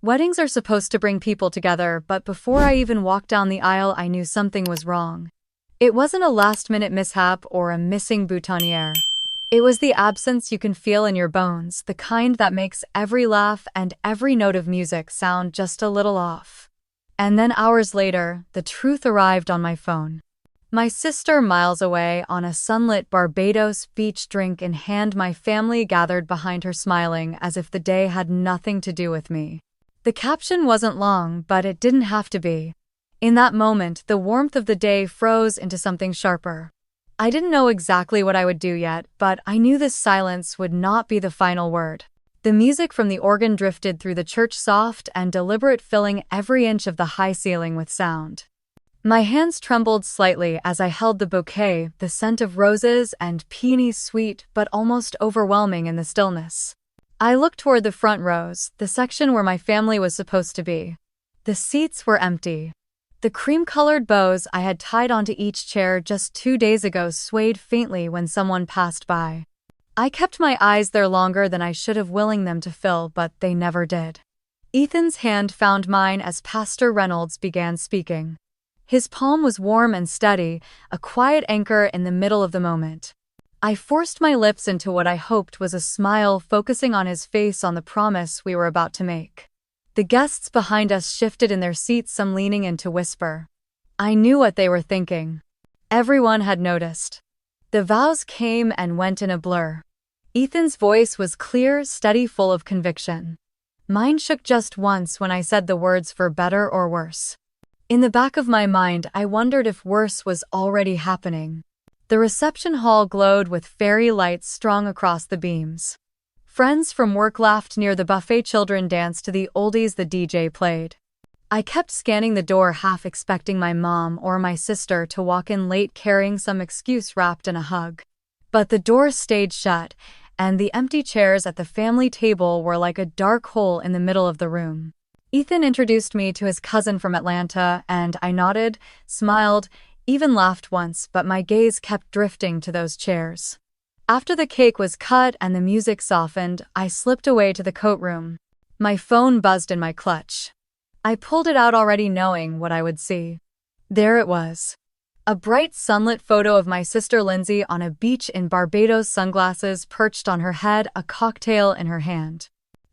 Weddings are supposed to bring people together, but before I even walked down the aisle, I knew something was wrong. It wasn't a last-minute mishap or a missing boutonniere. It was the absence you can feel in your bones, the kind that makes every laugh and every note of music sound just a little off. And then hours later, the truth arrived on my phone. My sister, miles away, on a sunlit Barbados beach, drink in hand, my family gathered behind her, smiling as if the day had nothing to do with me. The caption wasn't long, but it didn't have to be. In that moment, the warmth of the day froze into something sharper. I didn't know exactly what I would do yet, but I knew this silence would not be the final word. The music from the organ drifted through the church, soft and deliberate, filling every inch of the high ceiling with sound. My hands trembled slightly as I held the bouquet, the scent of roses and peonies, sweet but almost overwhelming in the stillness. I looked toward the front rows, the section where my family was supposed to be. The seats were empty. The cream-colored bows I had tied onto each chair just 2 days ago swayed faintly when someone passed by. I kept my eyes there longer than I should have, willing them to fill, but they never did. Ethan's hand found mine as Pastor Reynolds began speaking. His palm was warm and steady, a quiet anchor in the middle of the moment. I forced my lips into what I hoped was a smile, focusing on his face, on the promise we were about to make. The guests behind us shifted in their seats, some leaning in to whisper. I knew what they were thinking. Everyone had noticed. The vows came and went in a blur. Ethan's voice was clear, steady, full of conviction. Mine shook just once when I said the words "for better or worse." In the back of my mind, I wondered if worse was already happening. The reception hall glowed with fairy lights strung across the beams. Friends from work laughed near the buffet, children danced to the oldies the DJ played. I kept scanning the door, half expecting my mom or my sister to walk in late carrying some excuse wrapped in a hug. But the door stayed shut, and the empty chairs at the family table were like a dark hole in the middle of the room. Ethan introduced me to his cousin from Atlanta, and I nodded, smiled, even laughed once, but my gaze kept drifting to those chairs. After the cake was cut and the music softened, I slipped away to the coat room. My phone buzzed in my clutch. I pulled it out, already knowing what I would see. There it was. A bright sunlit photo of my sister Lindsay on a beach in Barbados, sunglasses perched on her head, a cocktail in her hand.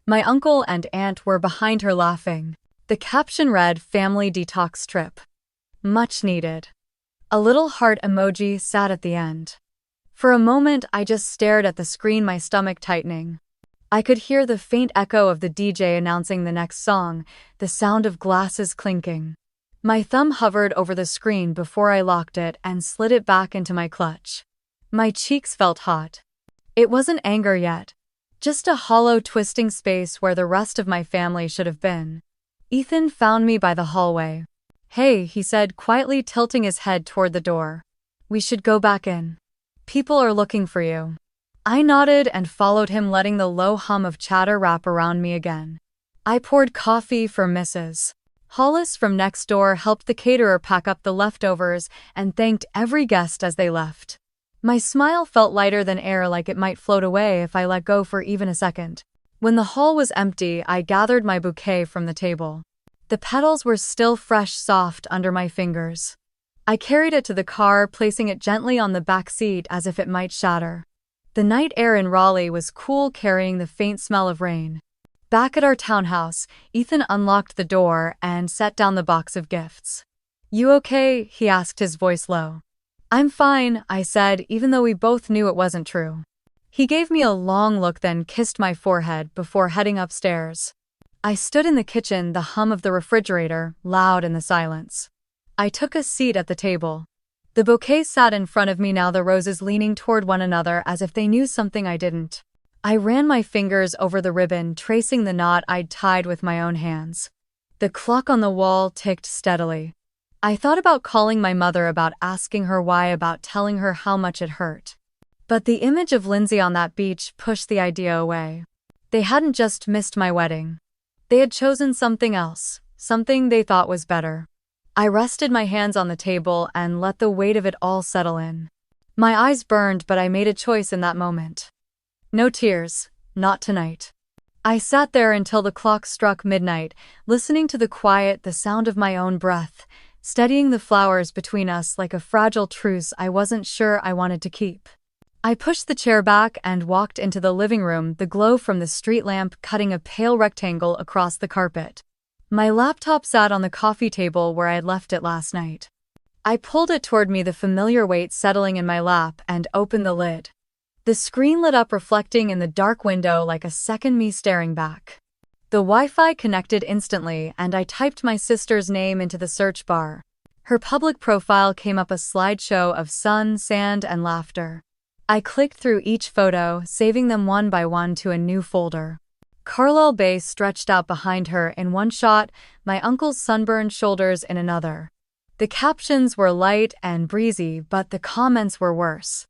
My uncle and aunt were behind her laughing. The caption read, "Family detox trip. Much needed." A little heart emoji sat at the end. For a moment, I just stared at the screen, my stomach tightening. I could hear the faint echo of the DJ announcing the next song, the sound of glasses clinking. My thumb hovered over the screen before I locked it and slid it back into my clutch. My cheeks felt hot. It wasn't anger yet. Just a hollow, twisting space where the rest of my family should have been. Ethan found me by the hallway. "Hey," he said, quietly tilting his head toward the door. "We should go back in. People are looking for you." I nodded and followed him, letting the low hum of chatter wrap around me again. I poured coffee for Mrs. Hollis from next door, helped the caterer pack up the leftovers, and thanked every guest as they left. My smile felt lighter than air, like it might float away if I let go for even a second. When the hall was empty, I gathered my bouquet from the table. The petals were still fresh, soft under my fingers. I carried it to the car, placing it gently on the back seat as if it might shatter. The night air in Raleigh was cool, carrying the faint smell of rain. Back at our townhouse, Ethan unlocked the door and set down the box of gifts. "You okay?" he asked, his voice low. "I'm fine," I said, even though we both knew it wasn't true. He gave me a long look, then kissed my forehead before heading upstairs. I stood in the kitchen, the hum of the refrigerator loud in the silence. I took a seat at the table. The bouquet sat in front of me now, the roses leaning toward one another as if they knew something I didn't. I ran my fingers over the ribbon, tracing the knot I'd tied with my own hands. The clock on the wall ticked steadily. I thought about calling my mother, about asking her why, about telling her how much it hurt. But the image of Lindsay on that beach pushed the idea away. They hadn't just missed my wedding. They had chosen something else, something they thought was better. I rested my hands on the table and let the weight of it all settle in. My eyes burned, but I made a choice in that moment. No tears, not tonight. I sat there until the clock struck midnight, listening to the quiet, the sound of my own breath, studying the flowers between us like a fragile truce I wasn't sure I wanted to keep. I pushed the chair back and walked into the living room, the glow from the street lamp cutting a pale rectangle across the carpet. My laptop sat on the coffee table where I had left it last night. I pulled it toward me, the familiar weight settling in my lap, and opened the lid. The screen lit up, reflecting in the dark window like a second me staring back. The Wi-Fi connected instantly, and I typed my sister's name into the search bar. Her public profile came up, a slideshow of sun, sand, and laughter. I clicked through each photo, saving them one by one to a new folder. Carlisle Bay stretched out behind her in one shot, my uncle's sunburned shoulders in another. The captions were light and breezy, but the comments were worse.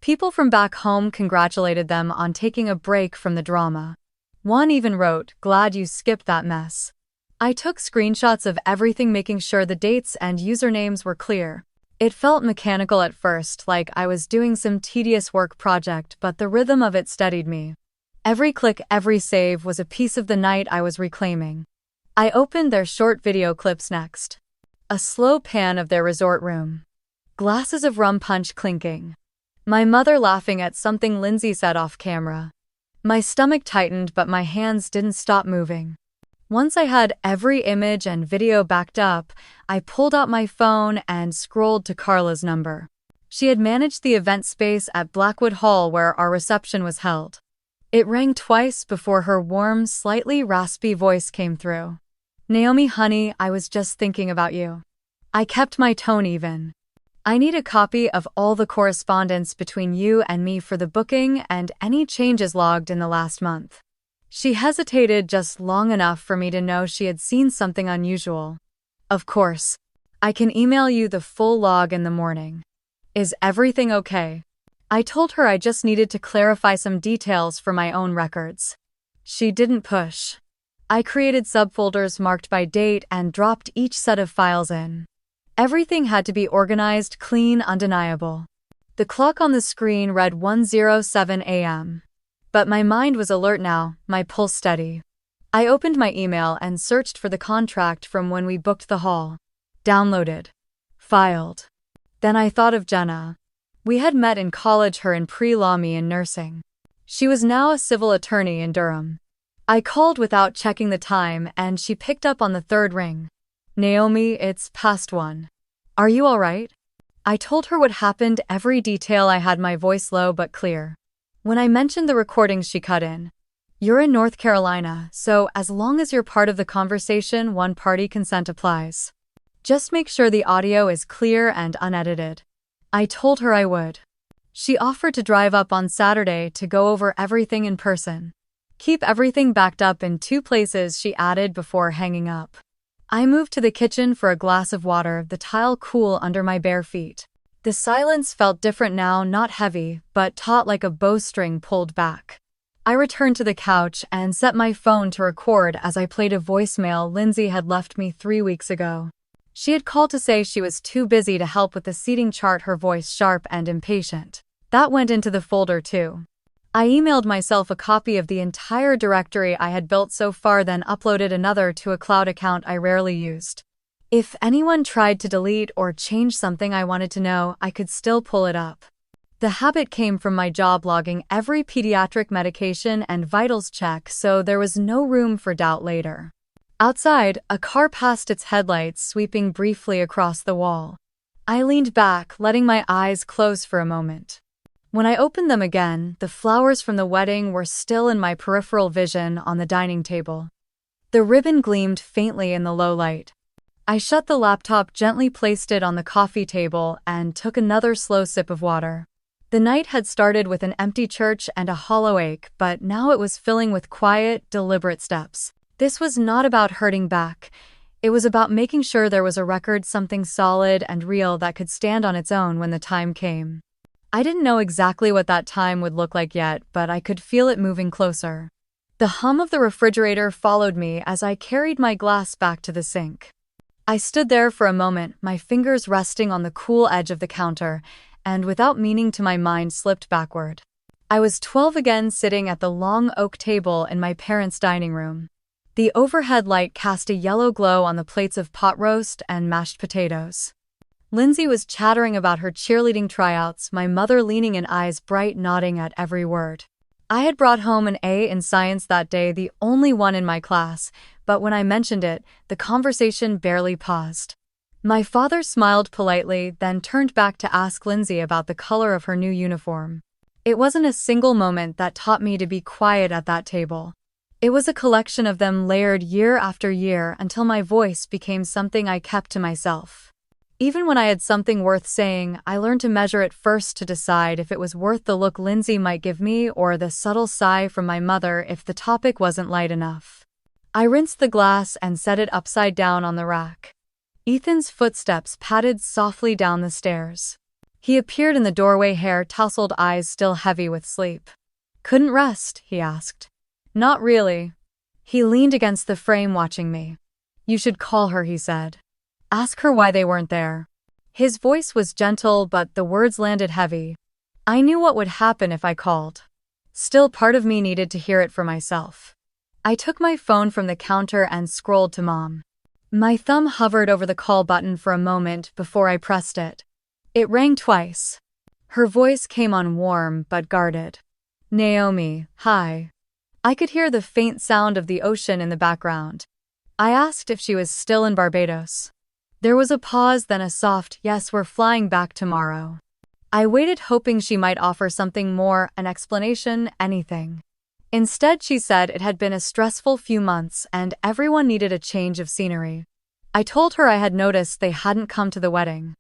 People from back home congratulated them on taking a break from the drama. One even wrote, "Glad you skipped that mess." I took screenshots of everything, making sure the dates and usernames were clear. It felt mechanical at first, like I was doing some tedious work project, but the rhythm of it steadied me. Every click, every save was a piece of the night I was reclaiming. I opened their short video clips next. A slow pan of their resort room. Glasses of rum punch clinking. My mother laughing at something Lindsay said off camera. My stomach tightened, but my hands didn't stop moving. Once I had every image and video backed up, I pulled out my phone and scrolled to Carla's number. She had managed the event space at Blackwood Hall where our reception was held. It rang twice before her warm, slightly raspy voice came through. "Naomi, honey, I was just thinking about you." I kept my tone even. "I need a copy of all the correspondence between you and me for the booking and any changes logged in the last month." She hesitated just long enough for me to know she had seen something unusual. "Of course. I can email you the full log in the morning. Is everything okay?" I told her I just needed to clarify some details for my own records. She didn't push. I created subfolders marked by date and dropped each set of files in. Everything had to be organized, clean, undeniable. The clock on the screen read 1:07 a.m. But my mind was alert now, my pulse steady. I opened my email and searched for the contract from when we booked the hall. Downloaded. Filed. Then I thought of Jenna. We had met in college, her in pre-law, me in nursing. She was now a civil attorney in Durham. I called without checking the time, and she picked up on the third ring. "Naomi, it's past 1. Are you all right?" I told her what happened, every detail. I had my voice low but clear. When I mentioned the recordings, she cut in. "You're in North Carolina, so as long as you're part of the conversation, one-party consent applies. Just make sure the audio is clear and unedited." I told her I would. She offered to drive up on Saturday to go over everything in person. "Keep everything backed up in 2 places," she added before hanging up. I moved to the kitchen for a glass of water, the tile cool under my bare feet. The silence felt different now, not heavy, but taut like a bowstring pulled back. I returned to the couch and set my phone to record as I played a voicemail Lindsay had left me 3 weeks ago. She had called to say she was too busy to help with the seating chart, her voice sharp and impatient. That went into the folder too. I emailed myself a copy of the entire directory I had built so far, then uploaded another to a cloud account I rarely used. If anyone tried to delete or change something I wanted to know, I could still pull it up. The habit came from my job, logging every pediatric medication and vitals check, so there was no room for doubt later. Outside, a car passed, its headlights sweeping briefly across the wall. I leaned back, letting my eyes close for a moment. When I opened them again, the flowers from the wedding were still in my peripheral vision on the dining table. The ribbon gleamed faintly in the low light. I shut the laptop, gently placed it on the coffee table, and took another slow sip of water. The night had started with an empty church and a hollow ache, but now it was filling with quiet, deliberate steps. This was not about hurting back. It was about making sure there was a record, something solid and real that could stand on its own when the time came. I didn't know exactly what that time would look like yet, but I could feel it moving closer. The hum of the refrigerator followed me as I carried my glass back to the sink. I stood there for a moment, my fingers resting on the cool edge of the counter, and without meaning to, my mind slipped backward. I was 12 again, sitting at the long oak table in my parents' dining room. The overhead light cast a yellow glow on the plates of pot roast and mashed potatoes. Lindsay was chattering about her cheerleading tryouts, my mother leaning in, eyes bright, nodding at every word. I had brought home an A in science that day, the only one in my class, but when I mentioned it, the conversation barely paused. My father smiled politely, then turned back to ask Lindsay about the color of her new uniform. It wasn't a single moment that taught me to be quiet at that table. It was a collection of them layered year after year until my voice became something I kept to myself. Even when I had something worth saying, I learned to measure it first to decide if it was worth the look Lindsay might give me or the subtle sigh from my mother if the topic wasn't light enough. I rinsed the glass and set it upside down on the rack. Ethan's footsteps padded softly down the stairs. He appeared in the doorway, hair tousled, eyes still heavy with sleep. "Couldn't rest?" he asked. "Not really." He leaned against the frame, watching me. "You should call her," he said. "Ask her why they weren't there." His voice was gentle, but the words landed heavy. I knew what would happen if I called. Still, part of me needed to hear it for myself. I took my phone from the counter and scrolled to Mom. My thumb hovered over the call button for a moment before I pressed it. It rang twice. Her voice came on, warm but guarded. "Naomi, hi." I could hear the faint sound of the ocean in the background. I asked if she was still in Barbados. There was a pause, then a soft, "Yes, we're flying back tomorrow." I waited, hoping she might offer something more, an explanation, anything. Instead, she said it had been a stressful few months and everyone needed a change of scenery. I told her I had noticed they hadn't come to the wedding.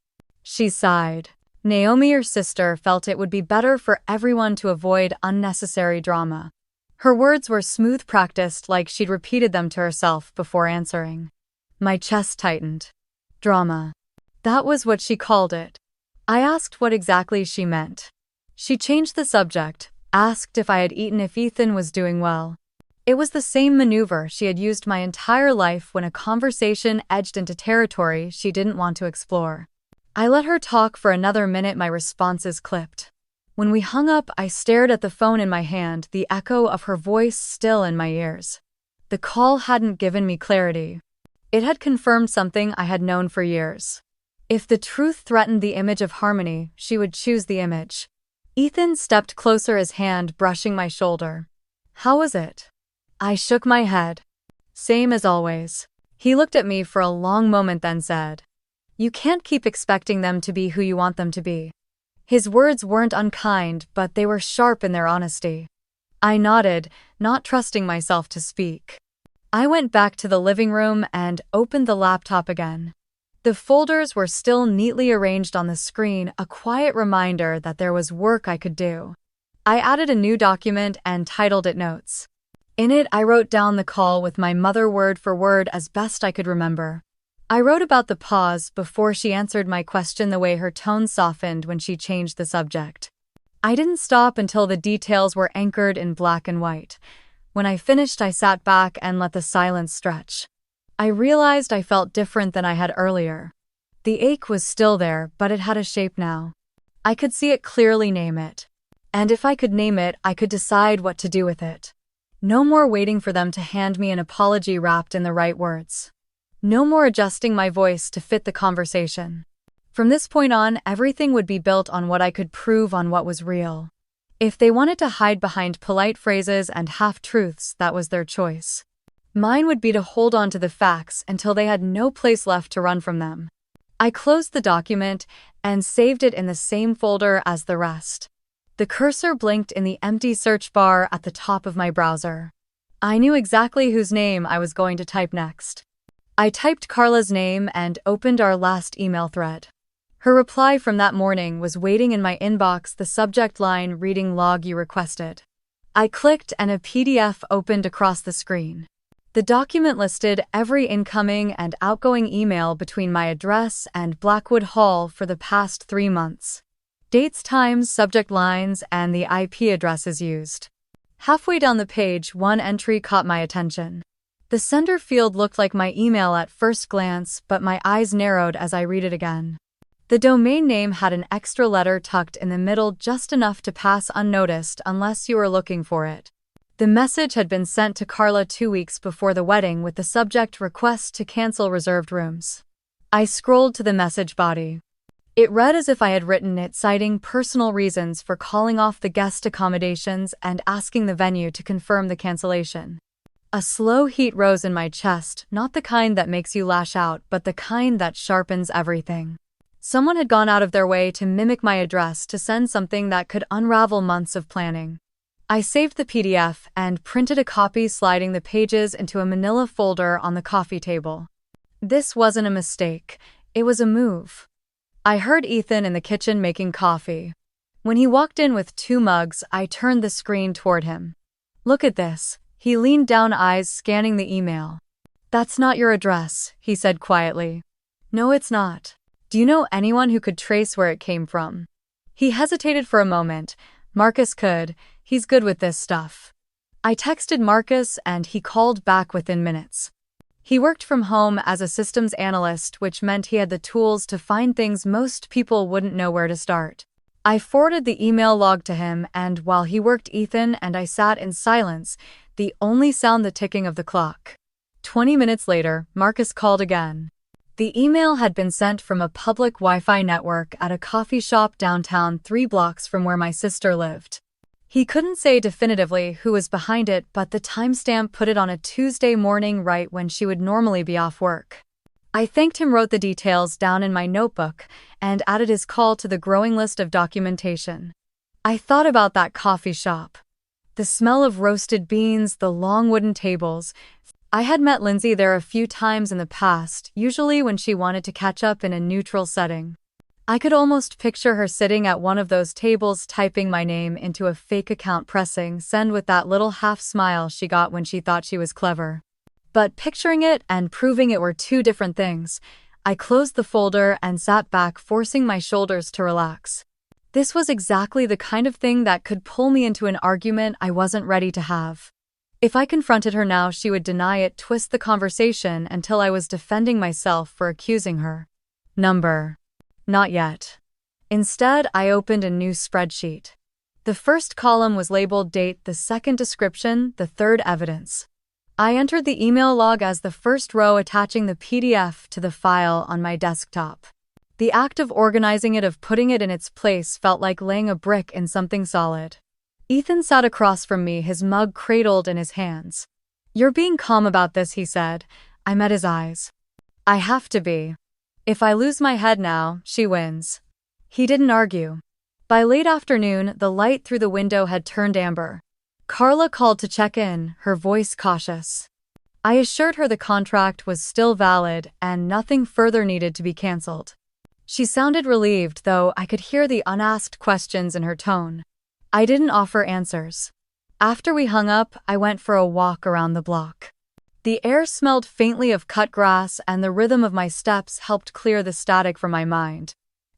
She sighed. Naomi, her sister, felt it would be better for everyone to avoid unnecessary drama. Her words were smooth, practiced, like she'd repeated them to herself before answering. My chest tightened. Drama. That was what she called it. I asked what exactly she meant. She changed the subject, asked if I had eaten, if Ethan was doing well. It was the same maneuver she had used my entire life when a conversation edged into territory she didn't want to explore. I let her talk for another minute, my responses clipped. When we hung up, I stared at the phone in my hand, the echo of her voice still in my ears. The call hadn't given me clarity. It had confirmed something I had known for years. If the truth threatened the image of harmony, she would choose the image. Ethan stepped closer, his hand brushing my shoulder. "How was it?" I shook my head. "Same as always." He looked at me for a long moment, then said, "You can't keep expecting them to be who you want them to be." His words weren't unkind, but they were sharp in their honesty. I nodded, not trusting myself to speak. I went back to the living room and opened the laptop again. The folders were still neatly arranged on the screen, a quiet reminder that there was work I could do. I added a new document and titled it Notes. In it, I wrote down the call with my mother word for word as best I could remember. I wrote about the pause before she answered my question, the way her tone softened when she changed the subject. I didn't stop until the details were anchored in black and white. When I finished, I sat back and let the silence stretch. I realized I felt different than I had earlier. The ache was still there, but it had a shape now. I could see it clearly, name it. And if I could name it, I could decide what to do with it. No more waiting for them to hand me an apology wrapped in the right words. No more adjusting my voice to fit the conversation. From this point on, everything would be built on what I could prove, on what was real. If they wanted to hide behind polite phrases and half-truths, that was their choice. Mine would be to hold on to the facts until they had no place left to run from them. I closed the document and saved it in the same folder as the rest. The cursor blinked in the empty search bar at the top of my browser. I knew exactly whose name I was going to type next. I typed Carla's name and opened our last email thread. Her reply from that morning was waiting in my inbox, the subject line reading "Log you requested." I clicked and a PDF opened across the screen. The document listed every incoming and outgoing email between my address and Blackwood Hall for the past 3 months. Dates, times, subject lines, and the IP addresses used. Halfway down the page, one entry caught my attention. The sender field looked like my email at first glance, but my eyes narrowed as I read it again. The domain name had an extra letter tucked in the middle, just enough to pass unnoticed unless you were looking for it. The message had been sent to Carla 2 weeks before the wedding with the subject "Request to cancel reserved rooms." I scrolled to the message body. It read as if I had written it, citing personal reasons for calling off the guest accommodations and asking the venue to confirm the cancellation. A slow heat rose in my chest, not the kind that makes you lash out, but the kind that sharpens everything. Someone had gone out of their way to mimic my address to send something that could unravel months of planning. I saved the PDF and printed a copy, sliding the pages into a manila folder on the coffee table. This wasn't a mistake, it was a move. I heard Ethan in the kitchen making coffee. When he walked in with 2 mugs, I turned the screen toward him. "Look at this." He leaned down, eyes scanning the email. "That's not your address," he said quietly. "No, it's not. Do you know anyone who could trace where it came from?" He hesitated for a moment. "Marcus could. He's good with this stuff." I texted Marcus and he called back within minutes. He worked from home as a systems analyst, which meant he had the tools to find things most people wouldn't know where to start. I forwarded the email log to him, and while he worked, Ethan and I sat in silence, the only sound the ticking of the clock. 20 minutes later, Marcus called again. The email had been sent from a public Wi-Fi network at a coffee shop downtown 3 blocks from where my sister lived. He couldn't say definitively who was behind it, but the timestamp put it on a Tuesday morning, right when she would normally be off work. I thanked him, wrote the details down in my notebook, and added his call to the growing list of documentation. I thought about that coffee shop. The smell of roasted beans, the long wooden tables. I had met Lindsay there a few times in the past, usually when she wanted to catch up in a neutral setting. I could almost picture her sitting at one of those tables, typing my name into a fake account, pressing send with that little half smile she got when she thought she was clever. But picturing it and proving it were 2 different things. I closed the folder and sat back, forcing my shoulders to relax. This was exactly the kind of thing that could pull me into an argument I wasn't ready to have. If I confronted her now, she would deny it, twist the conversation until I was defending myself for accusing her. Number. Not yet. Instead, I opened a new spreadsheet. The first column was labeled date, the second description, the third evidence. I entered the email log as the first row, attaching the PDF to the file on my desktop. The act of organizing it, of putting it in its place, felt like laying a brick in something solid. Ethan sat across from me, his mug cradled in his hands. "You're being calm about this," he said. I met his eyes. "I have to be. If I lose my head now, she wins." He didn't argue. By late afternoon, the light through the window had turned amber. Carla called to check in, her voice cautious. I assured her the contract was still valid and nothing further needed to be canceled. She sounded relieved, though I could hear the unasked questions in her tone. I didn't offer answers. After we hung up, I went for a walk around the block. The air smelled faintly of cut grass, and the rhythm of my steps helped clear the static from my mind.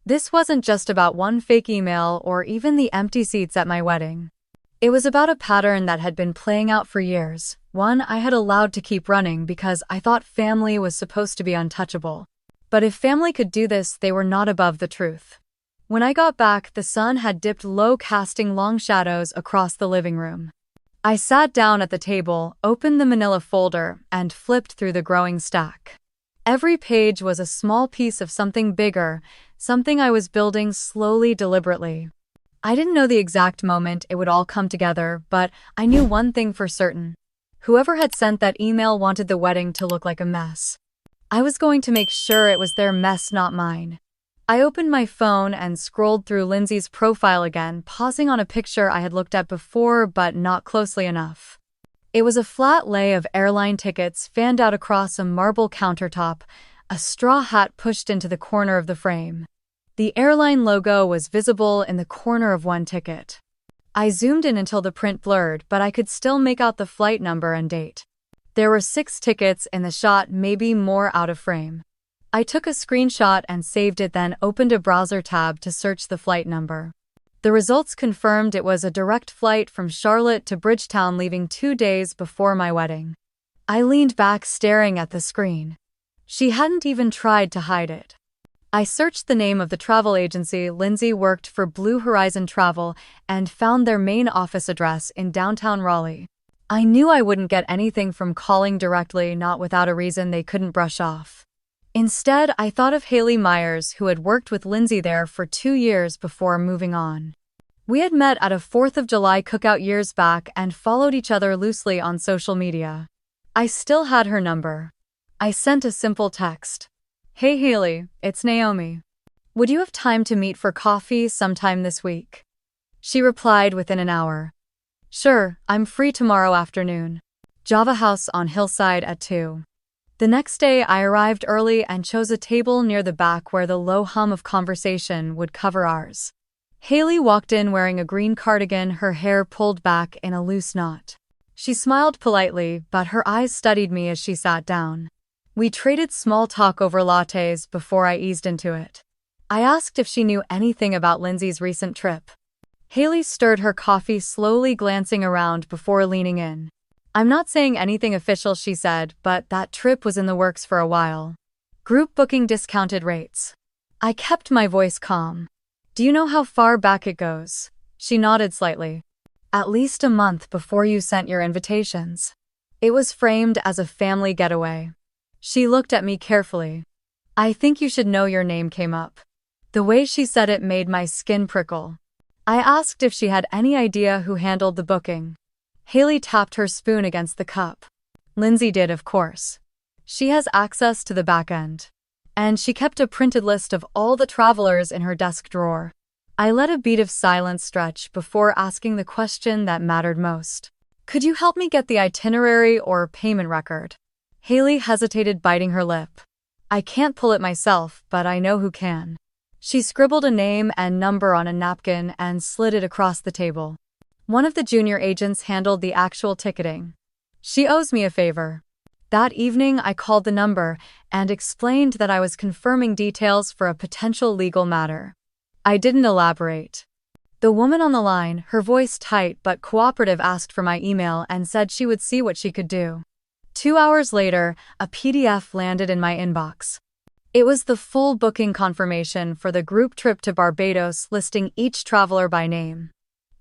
This wasn't just about one fake email or even the empty seats at my wedding. It was about a pattern that had been playing out for years, one I had allowed to keep running because I thought family was supposed to be untouchable. But if family could do this, they were not above the truth. When I got back, the sun had dipped low, casting long shadows across the living room. I sat down at the table, opened the manila folder, and flipped through the growing stack. Every page was a small piece of something bigger, something I was building slowly, deliberately. I didn't know the exact moment it would all come together, but I knew one thing for certain. Whoever had sent that email wanted the wedding to look like a mess. I was going to make sure it was their mess, not mine. I opened my phone and scrolled through Lindsay's profile again, pausing on a picture I had looked at before but not closely enough. It was a flat lay of airline tickets fanned out across a marble countertop, a straw hat pushed into the corner of the frame. The airline logo was visible in the corner of one ticket. I zoomed in until the print blurred, but I could still make out the flight number and date. There were 6 tickets in the shot, maybe more out of frame. I took a screenshot and saved it, then opened a browser tab to search the flight number. The results confirmed it was a direct flight from Charlotte to Bridgetown, leaving 2 days before my wedding. I leaned back, staring at the screen. She hadn't even tried to hide it. I searched the name of the travel agency. Lindsay worked for Blue Horizon Travel and found their main office address in downtown Raleigh. I knew I wouldn't get anything from calling directly, not without a reason they couldn't brush off. Instead, I thought of Haley Myers, who had worked with Lindsay there for 2 years before moving on. We had met at a 4th of July cookout years back and followed each other loosely on social media. I still had her number. I sent a simple text. "Hey Haley, it's Naomi. Would you have time to meet for coffee sometime this week?" She replied within an hour. "Sure, I'm free tomorrow afternoon. Java House on Hillside at 2. The next day I arrived early and chose a table near the back where the low hum of conversation would cover ours. Haley walked in wearing a green cardigan, her hair pulled back in a loose knot. She smiled politely, but her eyes studied me as she sat down. We traded small talk over lattes before I eased into it. I asked if she knew anything about Lindsay's recent trip. Haley stirred her coffee, slowly glancing around before leaning in. "I'm not saying anything official," she said, "but that trip was in the works for a while. Group booking, discounted rates." I kept my voice calm. "Do you know how far back it goes?" She nodded slightly. "At least a month before you sent your invitations. It was framed as a family getaway." She looked at me carefully. "I think you should know your name came up." The way she said it made my skin prickle. I asked if she had any idea who handled the booking. Haley tapped her spoon against the cup. "Lindsay did, of course. She has access to the back end. And she kept a printed list of all the travelers in her desk drawer." I let a beat of silence stretch before asking the question that mattered most. "Could you help me get the itinerary or payment record?" Haley hesitated, biting her lip. "I can't pull it myself, but I know who can." She scribbled a name and number on a napkin and slid it across the table. "One of the junior agents handled the actual ticketing. She owes me a favor." That evening I called the number and explained that I was confirming details for a potential legal matter. I didn't elaborate. The woman on the line, her voice tight but cooperative, asked for my email and said she would see what she could do. 2 hours later, a PDF landed in my inbox. It was the full booking confirmation for the group trip to Barbados, listing each traveler by name.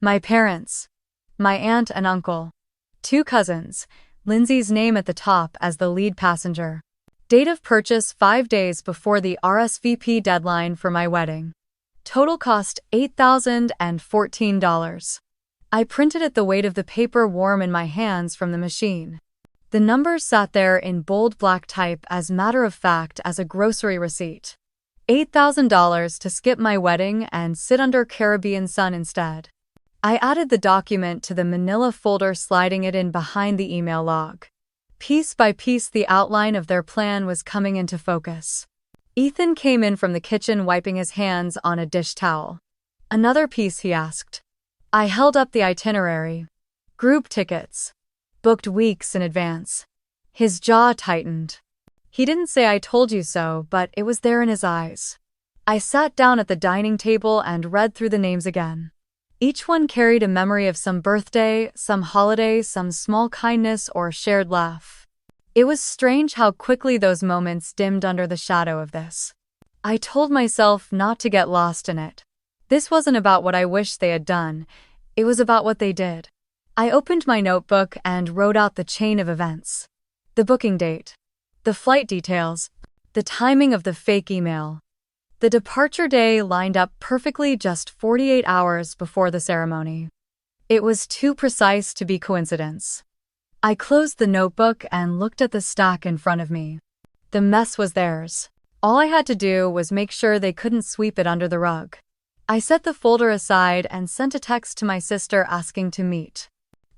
My parents, my aunt and uncle, 2 cousins, Lindsay's name at the top as the lead passenger. Date of purchase 5 days before the RSVP deadline for my wedding. Total cost $8,014. I printed it, the weight of the paper warm in my hands from the machine. The numbers sat there in bold black type, as matter of fact as a grocery receipt. $8,000 to skip my wedding and sit under Caribbean sun instead. I added the document to the manila folder, sliding it in behind the email log. Piece by piece, the outline of their plan was coming into focus. Ethan came in from the kitchen, wiping his hands on a dish towel. "Another piece?" he asked. I held up the itinerary. "Group tickets. Booked weeks in advance." His jaw tightened. He didn't say "I told you so," but it was there in his eyes. I sat down at the dining table and read through the names again. Each one carried a memory of some birthday, some holiday, some small kindness or shared laugh. It was strange how quickly those moments dimmed under the shadow of this. I told myself not to get lost in it. This wasn't about what I wished they had done. It was about what they did. I opened my notebook and wrote out the chain of events. The booking date. The flight details. The timing of the fake email. The departure day lined up perfectly, just 48 hours before the ceremony. It was too precise to be coincidence. I closed the notebook and looked at the stack in front of me. The mess was theirs. All I had to do was make sure they couldn't sweep it under the rug. I set the folder aside and sent a text to my sister asking to meet.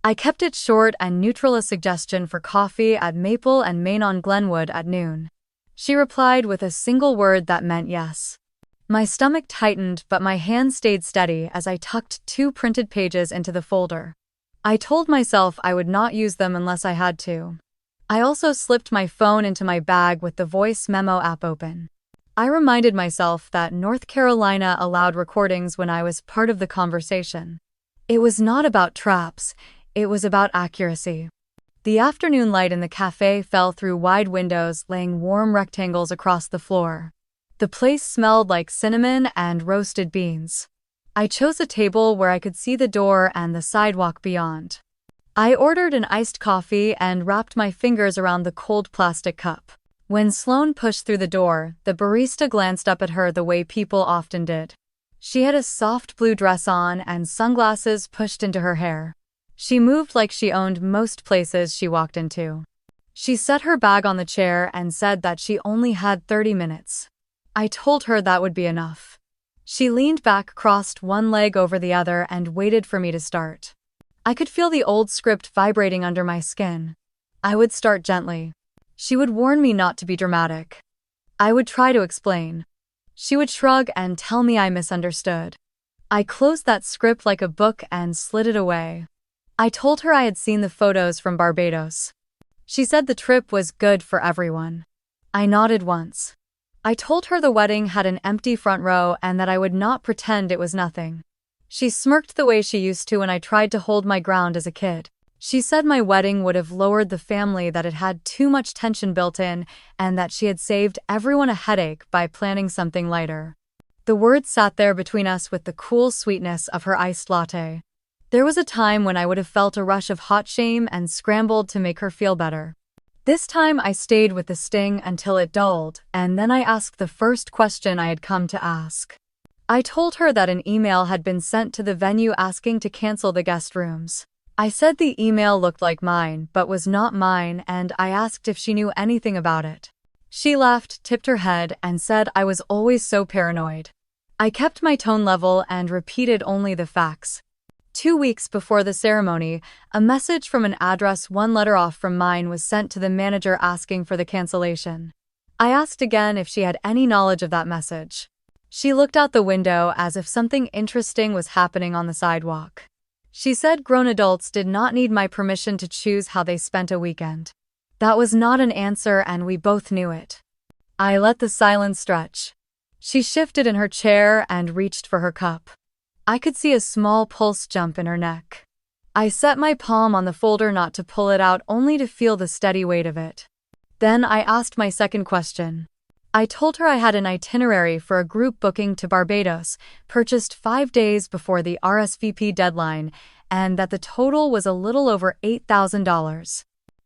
I kept it short and neutral, a suggestion for coffee at Maple and Main on Glenwood at noon. She replied with a single word that meant yes. My stomach tightened, but my hand stayed steady as I tucked 2 printed pages into the folder. I told myself I would not use them unless I had to. I also slipped my phone into my bag with the voice memo app open. I reminded myself that North Carolina allowed recordings when I was part of the conversation. It was not about traps, it was about accuracy. The afternoon light in the cafe fell through wide windows, laying warm rectangles across the floor. The place smelled like cinnamon and roasted beans. I chose a table where I could see the door and the sidewalk beyond. I ordered an iced coffee and wrapped my fingers around the cold plastic cup. When Sloan pushed through the door, the barista glanced up at her the way people often did. She had a soft blue dress on and sunglasses pushed into her hair. She moved like she owned most places she walked into. She set her bag on the chair and said that she only had 30 minutes. I told her that would be enough. She leaned back, crossed one leg over the other, and waited for me to start. I could feel the old script vibrating under my skin. I would start gently. She would warn me not to be dramatic. I would try to explain. She would shrug and tell me I misunderstood. I closed that script like a book and slid it away. I told her I had seen the photos from Barbados. She said the trip was good for everyone. I nodded once. I told her the wedding had an empty front row and that I would not pretend it was nothing. She smirked the way she used to when I tried to hold my ground as a kid. She said my wedding would have lowered the family, that it had too much tension built in, and that she had saved everyone a headache by planning something lighter. The words sat there between us with the cool sweetness of her iced latte. There was a time when I would have felt a rush of hot shame and scrambled to make her feel better. This time I stayed with the sting until it dulled, and then I asked the first question I had come to ask. I told her that an email had been sent to the venue asking to cancel the guest rooms. I said the email looked like mine but was not mine, and I asked if she knew anything about it. She laughed, tipped her head, and said I was always so paranoid. I kept my tone level and repeated only the facts. 2 weeks before the ceremony, a message from an address one letter off from mine was sent to the manager asking for the cancellation. I asked again if she had any knowledge of that message. She looked out the window as if something interesting was happening on the sidewalk. She said grown adults did not need my permission to choose how they spent a weekend. That was not an answer, and we both knew it. I let the silence stretch. She shifted in her chair and reached for her cup. I could see a small pulse jump in her neck. I set my palm on the folder, not to pull it out, only to feel the steady weight of it. Then I asked my second question. I told her I had an itinerary for a group booking to Barbados, purchased 5 days before the RSVP deadline, and that the total was a little over $8,000.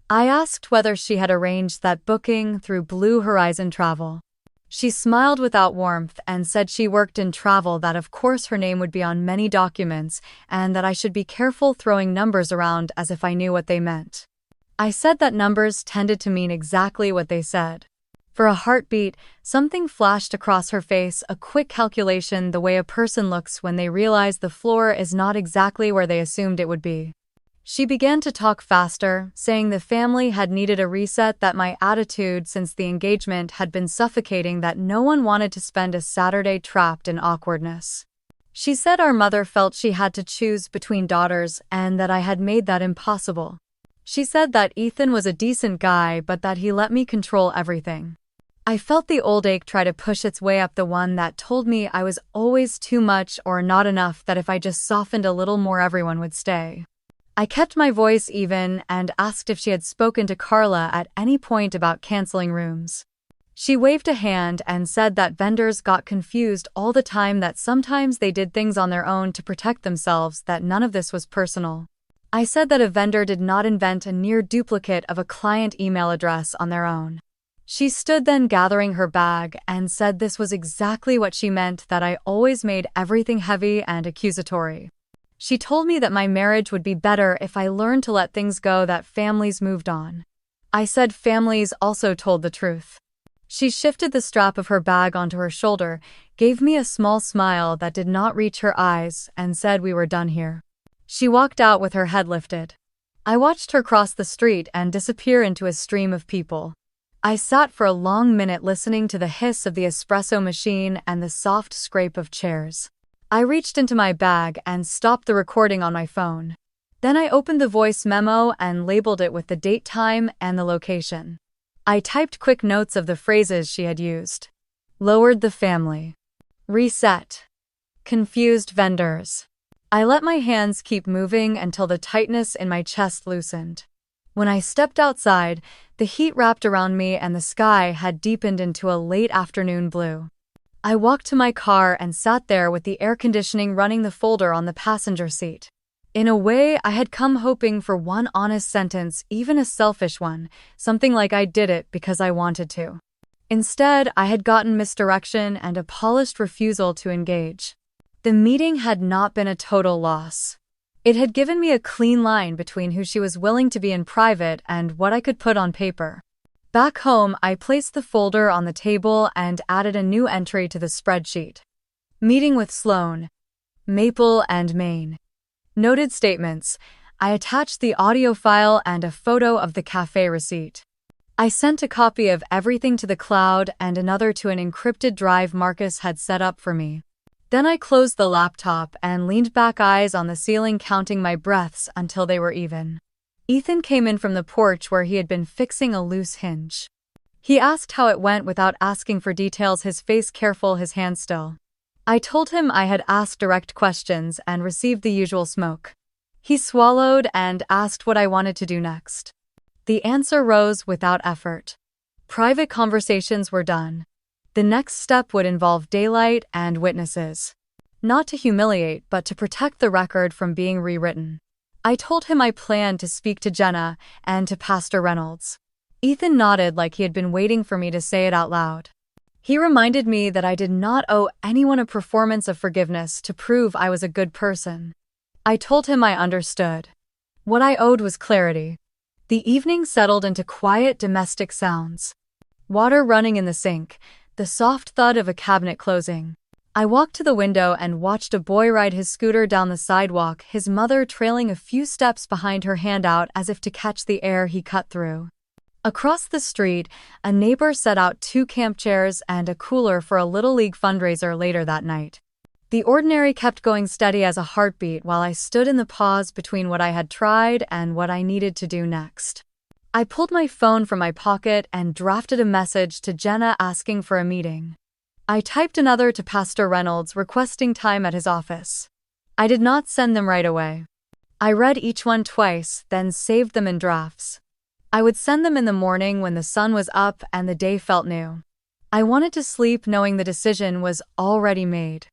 I asked whether she had arranged that booking through Blue Horizon Travel. She smiled without warmth and said she worked in travel, that of course her name would be on many documents, and that I should be careful throwing numbers around as if I knew what they meant. I said that numbers tended to mean exactly what they said. For a heartbeat, something flashed across her face, a quick calculation, the way a person looks when they realize the floor is not exactly where they assumed it would be. She began to talk faster, saying the family had needed a reset, that my attitude since the engagement had been suffocating, that no one wanted to spend a Saturday trapped in awkwardness. She said our mother felt she had to choose between daughters and that I had made that impossible. She said that Ethan was a decent guy but that he let me control everything. I felt the old ache try to push its way up, the one that told me I was always too much or not enough, that if I just softened a little more everyone would stay. I kept my voice even and asked if she had spoken to Carla at any point about canceling rooms. She waved a hand and said that vendors got confused all the time, that sometimes they did things on their own to protect themselves, that none of this was personal. I said that a vendor did not invent a near duplicate of a client email address on their own. She stood then, gathering her bag, and said this was exactly what she meant, that I always made everything heavy and accusatory. She told me that my marriage would be better if I learned to let things go, that families moved on. I said families also told the truth. She shifted the strap of her bag onto her shoulder, gave me a small smile that did not reach her eyes, and said we were done here. She walked out with her head lifted. I watched her cross the street and disappear into a stream of people. I sat for a long minute listening to the hiss of the espresso machine and the soft scrape of chairs. I reached into my bag and stopped the recording on my phone. Then I opened the voice memo and labeled it with the date, time, and the location. I typed quick notes of the phrases she had used. Lowered the family. Reset. Confused vendors. I let my hands keep moving until the tightness in my chest loosened. When I stepped outside, the heat wrapped around me and the sky had deepened into a late afternoon blue. I walked to my car and sat there with the air conditioning running, the folder on the passenger seat. In a way, I had come hoping for one honest sentence, even a selfish one, something like I did it because I wanted to. Instead, I had gotten misdirection and a polished refusal to engage. The meeting had not been a total loss. It had given me a clean line between who she was willing to be in private and what I could put on paper. Back home, I placed the folder on the table and added a new entry to the spreadsheet. Meeting with Sloan, Maple and Maine. Noted statements. I attached the audio file and a photo of the cafe receipt. I sent a copy of everything to the cloud and another to an encrypted drive Marcus had set up for me. Then I closed the laptop and leaned back, eyes on the ceiling, counting my breaths until they were even. Ethan came in from the porch where he had been fixing a loose hinge. He asked how it went without asking for details, his face careful, his hand still. I told him I had asked direct questions and received the usual smoke. He swallowed and asked what I wanted to do next. The answer rose without effort. Private conversations were done. The next step would involve daylight and witnesses. Not to humiliate, but to protect the record from being rewritten. I told him I planned to speak to Jenna and to Pastor Reynolds. Ethan nodded like he had been waiting for me to say it out loud. He reminded me that I did not owe anyone a performance of forgiveness to prove I was a good person. I told him I understood. What I owed was clarity. The evening settled into quiet domestic sounds. Water running in the sink, the soft thud of a cabinet closing. I walked to the window and watched a boy ride his scooter down the sidewalk, his mother trailing a few steps behind, her hand out as if to catch the air he cut through. Across the street, a neighbor set out 2 camp chairs and a cooler for a Little League fundraiser later that night. The ordinary kept going steady as a heartbeat while I stood in the pause between what I had tried and what I needed to do next. I pulled my phone from my pocket and drafted a message to Jenna asking for a meeting. I typed another to Pastor Reynolds requesting time at his office. I did not send them right away. I read each one twice, then saved them in drafts. I would send them in the morning when the sun was up and the day felt new. I wanted to sleep knowing the decision was already made.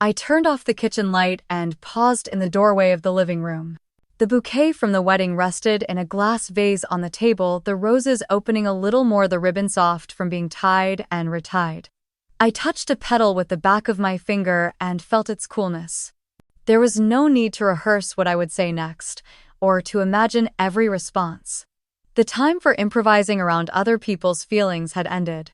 I turned off the kitchen light and paused in the doorway of the living room. The bouquet from the wedding rested in a glass vase on the table, the roses opening a little more, the ribbon soft from being tied and retied. I touched a petal with the back of my finger and felt its coolness. There was no need to rehearse what I would say next, or to imagine every response. The time for improvising around other people's feelings had ended.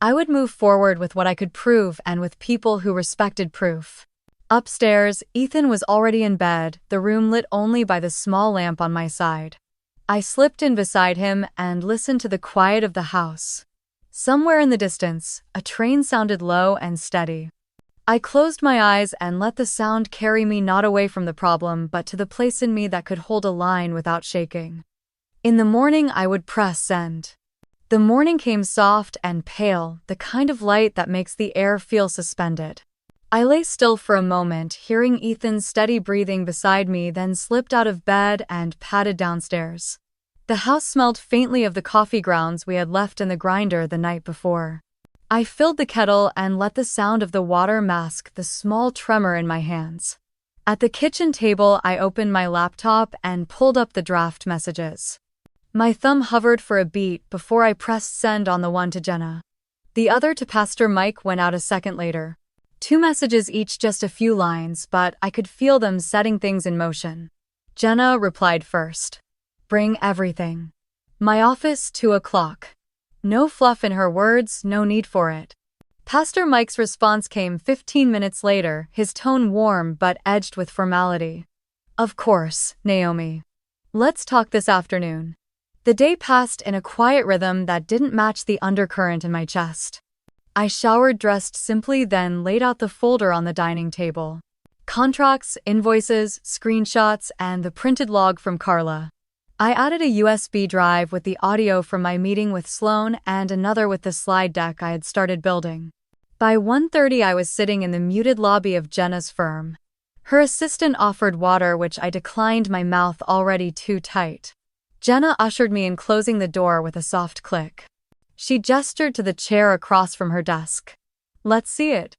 I would move forward with what I could prove and with people who respected proof. Upstairs, Ethan was already in bed, the room lit only by the small lamp on my side. I slipped in beside him and listened to the quiet of the house. Somewhere in the distance, a train sounded low and steady. I closed my eyes and let the sound carry me, not away from the problem but to the place in me that could hold a line without shaking. In the morning I would press send. The morning came soft and pale, the kind of light that makes the air feel suspended. I lay still for a moment, hearing Ethan's steady breathing beside me, then slipped out of bed and padded downstairs. The house smelled faintly of the coffee grounds we had left in the grinder the night before. I filled the kettle and let the sound of the water mask the small tremor in my hands. At the kitchen table, I opened my laptop and pulled up the draft messages. My thumb hovered for a beat before I pressed send on the one to Jenna. The other to Pastor Mike went out a second later. 2 messages each, just a few lines, but I could feel them setting things in motion. Jenna replied first. Bring everything. My office, 2 o'clock. No fluff in her words, no need for it. Pastor Mike's response came 15 minutes later, his tone warm but edged with formality. Of course, Naomi. Let's talk this afternoon. The day passed in a quiet rhythm that didn't match the undercurrent in my chest. I showered, dressed simply, then laid out the folder on the dining table. Contracts, invoices, screenshots, and the printed log from Carla. I added a USB drive with the audio from my meeting with Sloan and another with the slide deck I had started building. By 1:30 I was sitting in the muted lobby of Jenna's firm. Her assistant offered water, which I declined, my mouth already too tight. Jenna ushered me in, closing the door with a soft click. She gestured to the chair across from her desk. Let's see it.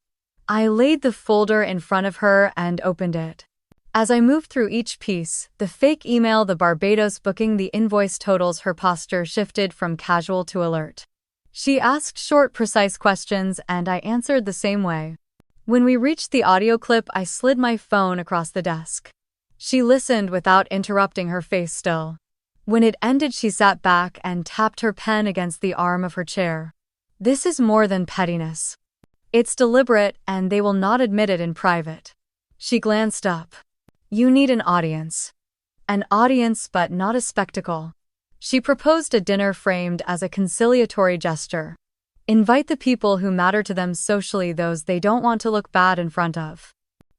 I laid the folder in front of her and opened it. As I moved through each piece, the fake email, the Barbados booking, the invoice totals, her posture shifted from casual to alert. She asked short, precise questions, and I answered the same way. When we reached the audio clip, I slid my phone across the desk. She listened without interrupting, her face still. When it ended, she sat back and tapped her pen against the arm of her chair. This is more than pettiness. It's deliberate, and they will not admit it in private. She glanced up. You need an audience. An audience, but not a spectacle. She proposed a dinner framed as a conciliatory gesture. Invite the people who matter to them socially, those they don't want to look bad in front of.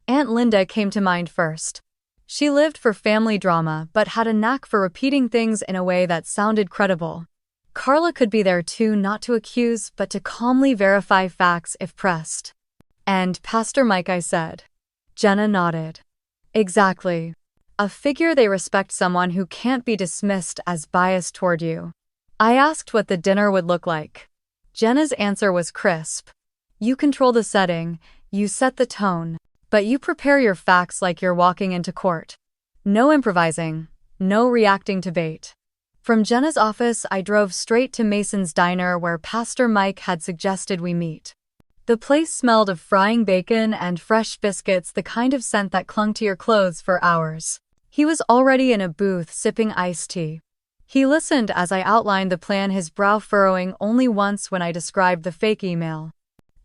Aunt Linda came to mind first. She lived for family drama but had a knack for repeating things in a way that sounded credible. Carla could be there too, not to accuse but to calmly verify facts if pressed. And Pastor Mike, I said. Jenna nodded. Exactly. A figure they respect, someone who can't be dismissed as biased toward you. I asked what the dinner would look like. Jenna's answer was crisp. You control the setting, you set the tone, but you prepare your facts like you're walking into court. No improvising, no reacting to bait. From Jenna's office, I drove straight to Mason's Diner, where Pastor Mike had suggested we meet. The place smelled of frying bacon and fresh biscuits, the kind of scent that clung to your clothes for hours. He was already in a booth sipping iced tea. He listened as I outlined the plan, his brow furrowing only once when I described the fake email.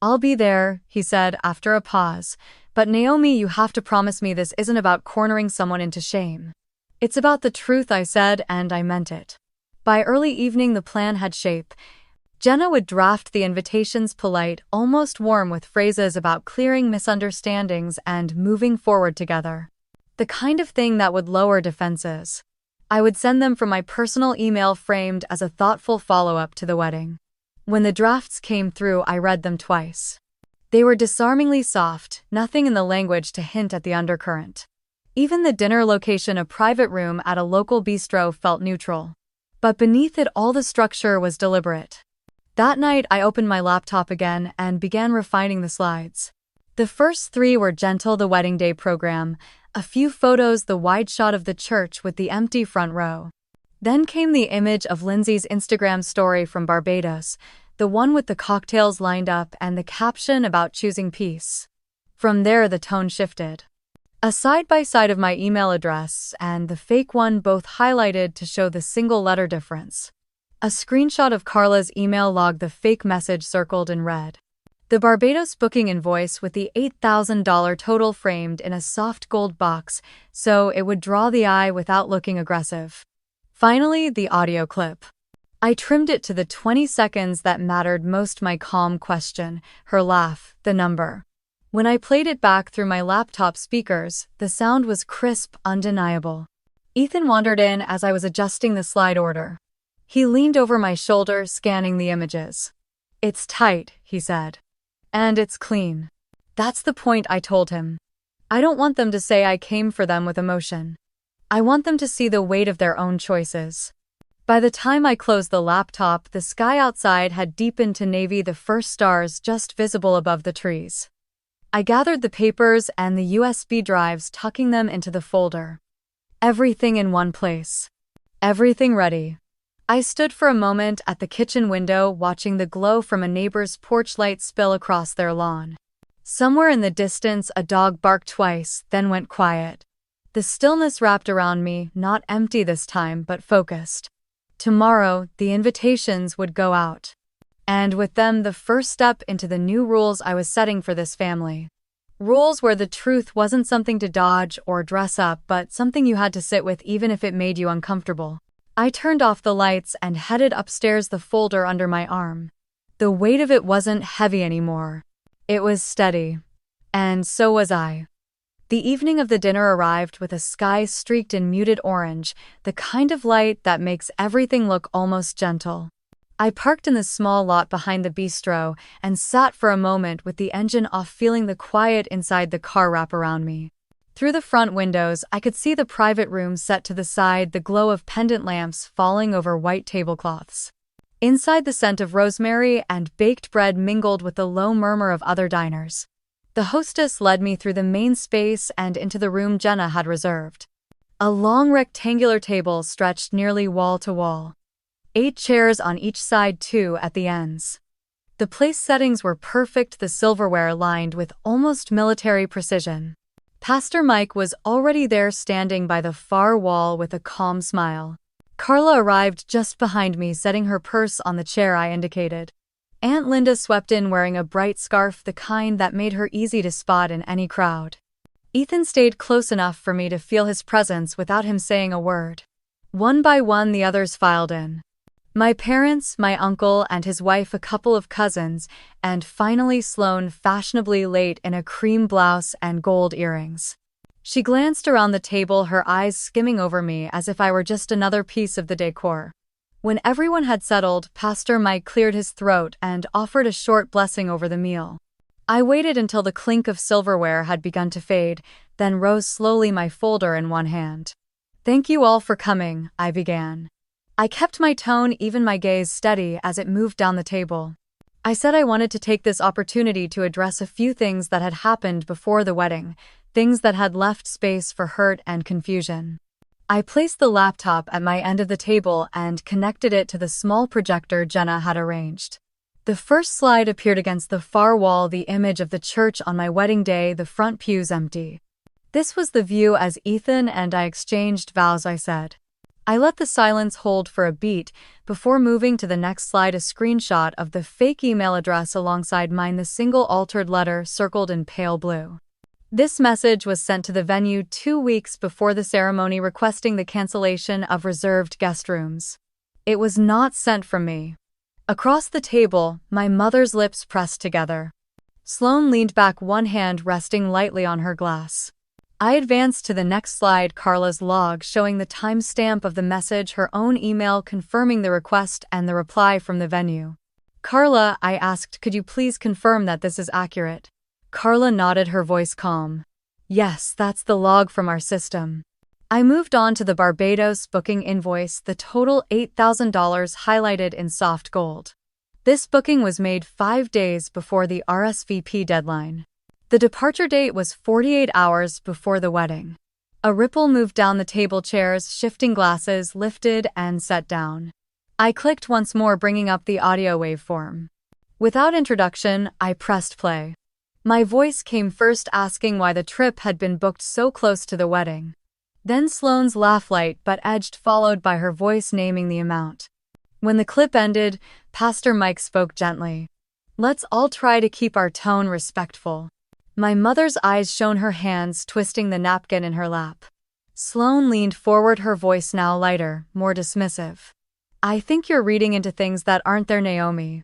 I'll be there, he said after a pause, but Naomi, you have to promise me this isn't about cornering someone into shame. It's about the truth, I said, and I meant it. By early evening, the plan had shape. Jenna would draft the invitations, polite, almost warm, with phrases about clearing misunderstandings and moving forward together. The kind of thing that would lower defenses. I would send them from my personal email, framed as a thoughtful follow-up to the wedding. When the drafts came through, I read them twice. They were disarmingly soft, nothing in the language to hint at the undercurrent. Even the dinner location, a private room at a local bistro, felt neutral. But beneath it all, the structure was deliberate. That night, I opened my laptop again and began refining the slides. The first 3 were gentle: the wedding day program, a few photos, the wide shot of the church with the empty front row. Then came the image of Lindsay's Instagram story from Barbados, the one with the cocktails lined up and the caption about choosing peace. From there, the tone shifted. A side-by-side of my email address and the fake one, both highlighted to show the single-letter difference. A screenshot of Carla's email log, the fake message circled in red. The Barbados booking invoice with the $8,000 total framed in a soft gold box, so it would draw the eye without looking aggressive. Finally, the audio clip. I trimmed it to the 20 seconds that mattered most: my calm question, her laugh, the number. When I played it back through my laptop speakers, the sound was crisp, undeniable. Ethan wandered in as I was adjusting the slide order. He leaned over my shoulder, scanning the images. It's tight, he said. And it's clean. That's the point, I told him. I don't want them to say I came for them with emotion. I want them to see the weight of their own choices. By the time I closed the laptop, the sky outside had deepened to navy, the first stars just visible above the trees. I gathered the papers and the USB drives, tucking them into the folder. Everything in one place. Everything ready. I stood for a moment at the kitchen window, watching the glow from a neighbor's porch light spill across their lawn. Somewhere in the distance, a dog barked twice, then went quiet. The stillness wrapped around me, not empty this time, but focused. Tomorrow, the invitations would go out. And with them, the first step into the new rules I was setting for this family. Rules where the truth wasn't something to dodge or dress up, but something you had to sit with even if it made you uncomfortable. I turned off the lights and headed upstairs, the folder under my arm. The weight of it wasn't heavy anymore. It was steady. And so was I. The evening of the dinner arrived with a sky streaked in muted orange, the kind of light that makes everything look almost gentle. I parked in the small lot behind the bistro and sat for a moment with the engine off, feeling the quiet inside the car wrap around me. Through the front windows, I could see the private room set to the side, the glow of pendant lamps falling over white tablecloths. Inside, the scent of rosemary and baked bread mingled with the low murmur of other diners. The hostess led me through the main space and into the room Jenna had reserved. A long rectangular table stretched nearly wall to wall. 8 chairs on each side, 2 at the ends. The place settings were perfect, the silverware lined with almost military precision. Pastor Mike was already there, standing by the far wall with a calm smile. Carla arrived just behind me, setting her purse on the chair I indicated. Aunt Linda swept in wearing a bright scarf, the kind that made her easy to spot in any crowd. Ethan stayed close enough for me to feel his presence without him saying a word. One by one, the others filed in. My parents, my uncle and his wife, a couple of cousins, and finally Sloan, fashionably late in a cream blouse and gold earrings. She glanced around the table, her eyes skimming over me as if I were just another piece of the decor. When everyone had settled, Pastor Mike cleared his throat and offered a short blessing over the meal. I waited until the clink of silverware had begun to fade, then rose slowly, my folder in one hand. "Thank you all for coming," I began. I kept my tone even, my gaze steady as it moved down the table. I said I wanted to take this opportunity to address a few things that had happened before the wedding, things that had left space for hurt and confusion. I placed the laptop at my end of the table and connected it to the small projector Jenna had arranged. The first slide appeared against the far wall, the image of the church on my wedding day, the front pews empty. This was the view as Ethan and I exchanged vows, I said. I let the silence hold for a beat before moving to the next slide, a screenshot of the fake email address alongside mine, the single altered letter circled in pale blue. This message was sent to the venue 2 weeks before the ceremony, requesting the cancellation of reserved guest rooms. It was not sent from me. Across the table, my mother's lips pressed together. Sloan leaned back, one hand resting lightly on her glass. I advanced to the next slide, Carla's log showing the timestamp of the message, her own email confirming the request, and the reply from the venue. "Carla," I asked, "could you please confirm that this is accurate?" Carla nodded, her voice calm. "Yes, that's the log from our system." I moved on to the Barbados booking invoice, the total $8,000 highlighted in soft gold. This booking was made 5 days before the RSVP deadline. The departure date was 48 hours before the wedding. A ripple moved down the table, chairs, shifting, glasses lifted and set down. I clicked once more, bringing up the audio waveform. Without introduction, I pressed play. My voice came first, asking why the trip had been booked so close to the wedding. Then Sloane's laugh, light but edged, followed by her voice naming the amount. When the clip ended, Pastor Mike spoke gently. "Let's all try to keep our tone respectful." My mother's eyes shone, her hands twisting the napkin in her lap. Sloan leaned forward, her voice now lighter, more dismissive. "I think you're reading into things that aren't there, Naomi.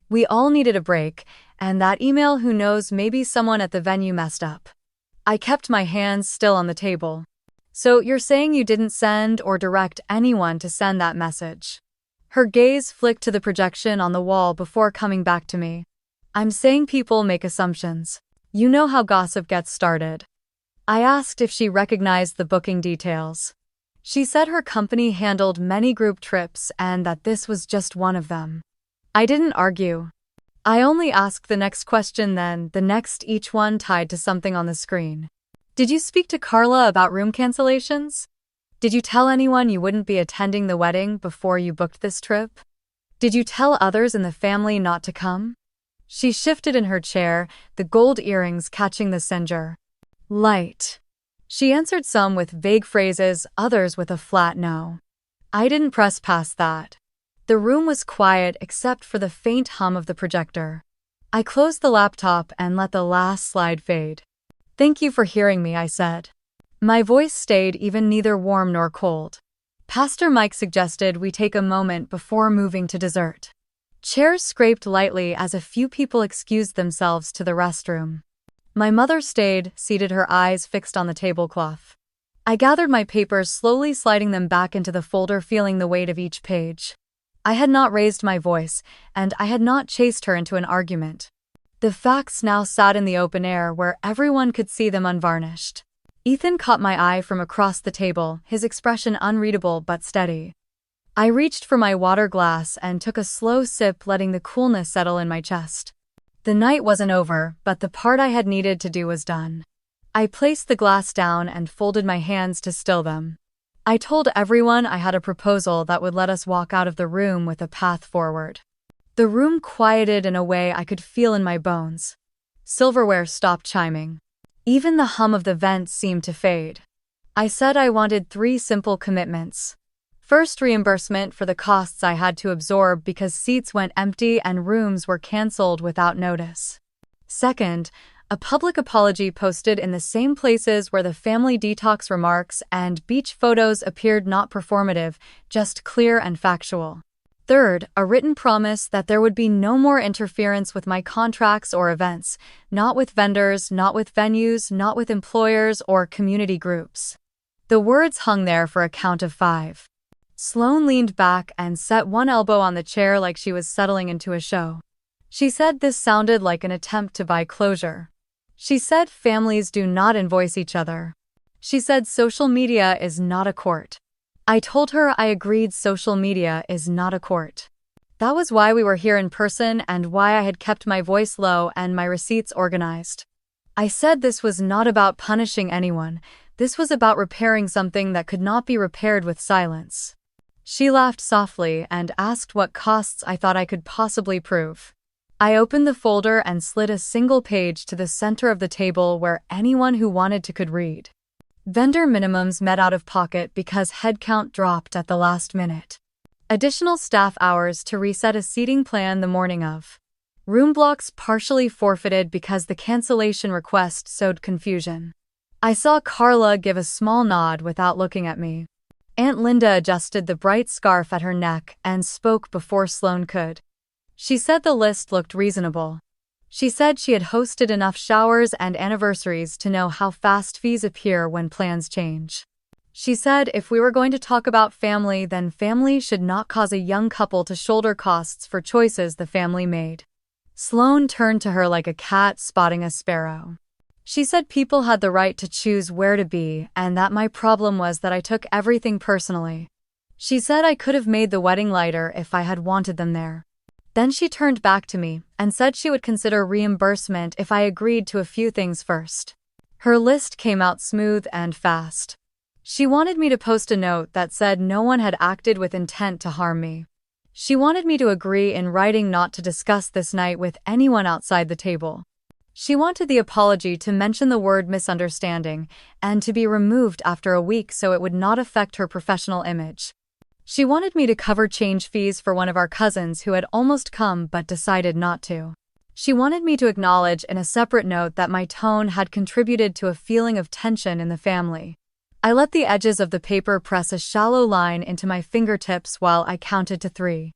We all needed a break, and that email, who knows, maybe someone at the venue messed up." I kept my hands still on the table. "So you're saying you didn't send or direct anyone to send that message?" Her gaze flicked to the projection on the wall before coming back to me. "I'm saying people make assumptions. You know how gossip gets started." I asked if she recognized the booking details. She said her company handled many group trips and that this was just one of them. I didn't argue. I only asked the next question, then the next, each one tied to something on the screen. "Did you speak to Carla about room cancellations? Did you tell anyone you wouldn't be attending the wedding before you booked this trip? Did you tell others in the family not to come?" She shifted in her chair, the gold earrings catching the cinder light. She answered some with vague phrases, others with a flat no. I didn't press past that. The room was quiet except for the faint hum of the projector. I closed the laptop and let the last slide fade. "Thank you for hearing me," I said. My voice stayed even, neither warm nor cold. Pastor Mike suggested we take a moment before moving to dessert. Chairs scraped lightly as a few people excused themselves to the restroom. My mother stayed, seated, her eyes fixed on the tablecloth. I gathered my papers, slowly sliding them back into the folder, feeling the weight of each page. I had not raised my voice, and I had not chased her into an argument. The facts now sat in the open air where everyone could see them unvarnished. Ethan caught my eye from across the table, his expression unreadable but steady. I reached for my water glass and took a slow sip, letting the coolness settle in my chest. The night wasn't over, but the part I had needed to do was done. I placed the glass down and folded my hands to still them. I told everyone I had a proposal that would let us walk out of the room with a path forward. The room quieted in a way I could feel in my bones. Silverware stopped chiming. Even the hum of the vents seemed to fade. I said I wanted 3 simple commitments. First, reimbursement for the costs I had to absorb because seats went empty and rooms were cancelled without notice. Second, a public apology posted in the same places where the family detox remarks and beach photos appeared, not performative, just clear and factual. Third, a written promise that there would be no more interference with my contracts or events, not with vendors, not with venues, not with employers or community groups. The words hung there for a count of 5. Sloan leaned back and set one elbow on the chair like she was settling into a show. She said this sounded like an attempt to buy closure. She said families do not invoice each other. She said social media is not a court. I told her I agreed social media is not a court. That was why we were here in person and why I had kept my voice low and my receipts organized. I said this was not about punishing anyone, this was about repairing something that could not be repaired with silence. She laughed softly and asked what costs I thought I could possibly prove. I opened the folder and slid a single page to the center of the table where anyone who wanted to could read. Vendor minimums met out of pocket because headcount dropped at the last minute. Additional staff hours to reset a seating plan the morning of. Room blocks partially forfeited because the cancellation request sowed confusion. I saw Carla give a small nod without looking at me. Aunt Linda adjusted the bright scarf at her neck and spoke before Sloan could. She said the list looked reasonable. She said she had hosted enough showers and anniversaries to know how fast fees appear when plans change. She said if we were going to talk about family, then family should not cause a young couple to shoulder costs for choices the family made. Sloan turned to her like a cat spotting a sparrow. She said people had the right to choose where to be and that my problem was that I took everything personally. She said I could have made the wedding lighter if I had wanted them there. Then she turned back to me and said she would consider reimbursement if I agreed to a few things first. Her list came out smooth and fast. She wanted me to post a note that said no one had acted with intent to harm me. She wanted me to agree in writing not to discuss this night with anyone outside the table. She wanted the apology to mention the word misunderstanding and to be removed after a week so it would not affect her professional image. She wanted me to cover change fees for one of our cousins who had almost come but decided not to. She wanted me to acknowledge in a separate note that my tone had contributed to a feeling of tension in the family. I let the edges of the paper press a shallow line into my fingertips while I counted to 3.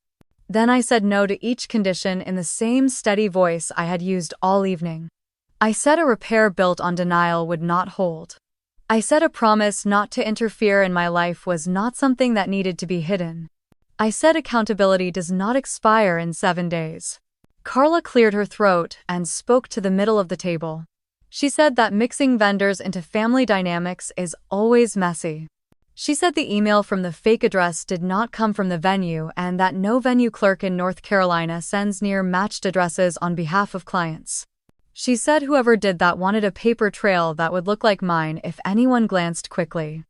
Then I said no to each condition in the same steady voice I had used all evening. I said a repair built on denial would not hold. I said a promise not to interfere in my life was not something that needed to be hidden. I said accountability does not expire in 7 days. Carla cleared her throat and spoke to the middle of the table. She said that mixing vendors into family dynamics is always messy. She said the email from the fake address did not come from the venue and that no venue clerk in North Carolina sends near matched addresses on behalf of clients. She said whoever did that wanted a paper trail that would look like mine if anyone glanced quickly.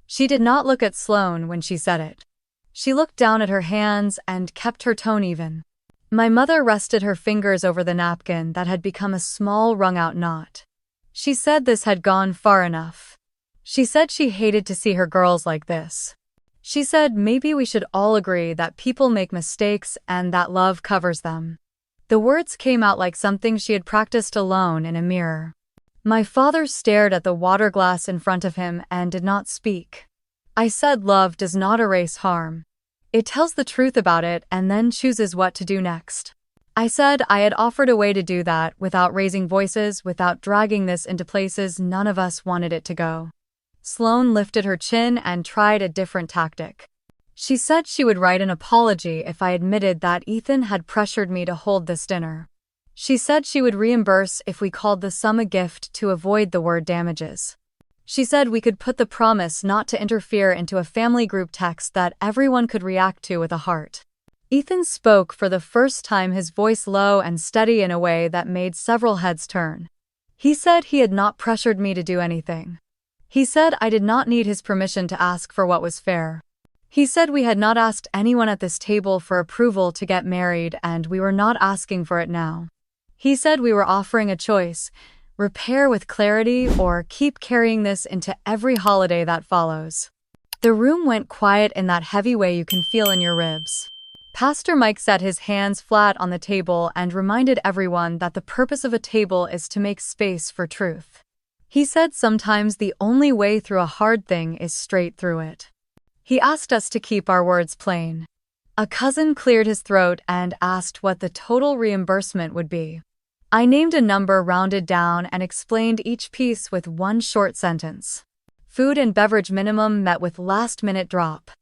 She did not look at Sloan when she said it. She looked down at her hands and kept her tone even. My mother rested her fingers over the napkin that had become a small wrung-out knot. She said this had gone far enough. She said she hated to see her girls like this. She said maybe we should all agree that people make mistakes and that love covers them. The words came out like something she had practiced alone in a mirror. My father stared at the water glass in front of him and did not speak. I said love does not erase harm. It tells the truth about it and then chooses what to do next. I said I had offered a way to do that without raising voices, without dragging this into places none of us wanted it to go. Sloan lifted her chin and tried a different tactic. She said she would write an apology if I admitted that Ethan had pressured me to hold this dinner. She said she would reimburse if we called the sum a gift to avoid the word damages. She said we could put the promise not to interfere into a family group text that everyone could react to with a heart. Ethan spoke for the first time, his voice low and steady in a way that made several heads turn. He said he had not pressured me to do anything. He said I did not need his permission to ask for what was fair. He said we had not asked anyone at this table for approval to get married, and we were not asking for it now. He said we were offering a choice: repair with clarity or keep carrying this into every holiday that follows. The room went quiet in that heavy way you can feel in your ribs. Pastor Mike set his hands flat on the table and reminded everyone that the purpose of a table is to make space for truth. He said sometimes the only way through a hard thing is straight through it. He asked us to keep our words plain. A cousin cleared his throat and asked what the total reimbursement would be. I named a number rounded down and explained each piece with one short sentence. Food and beverage minimum met with last-minute drop.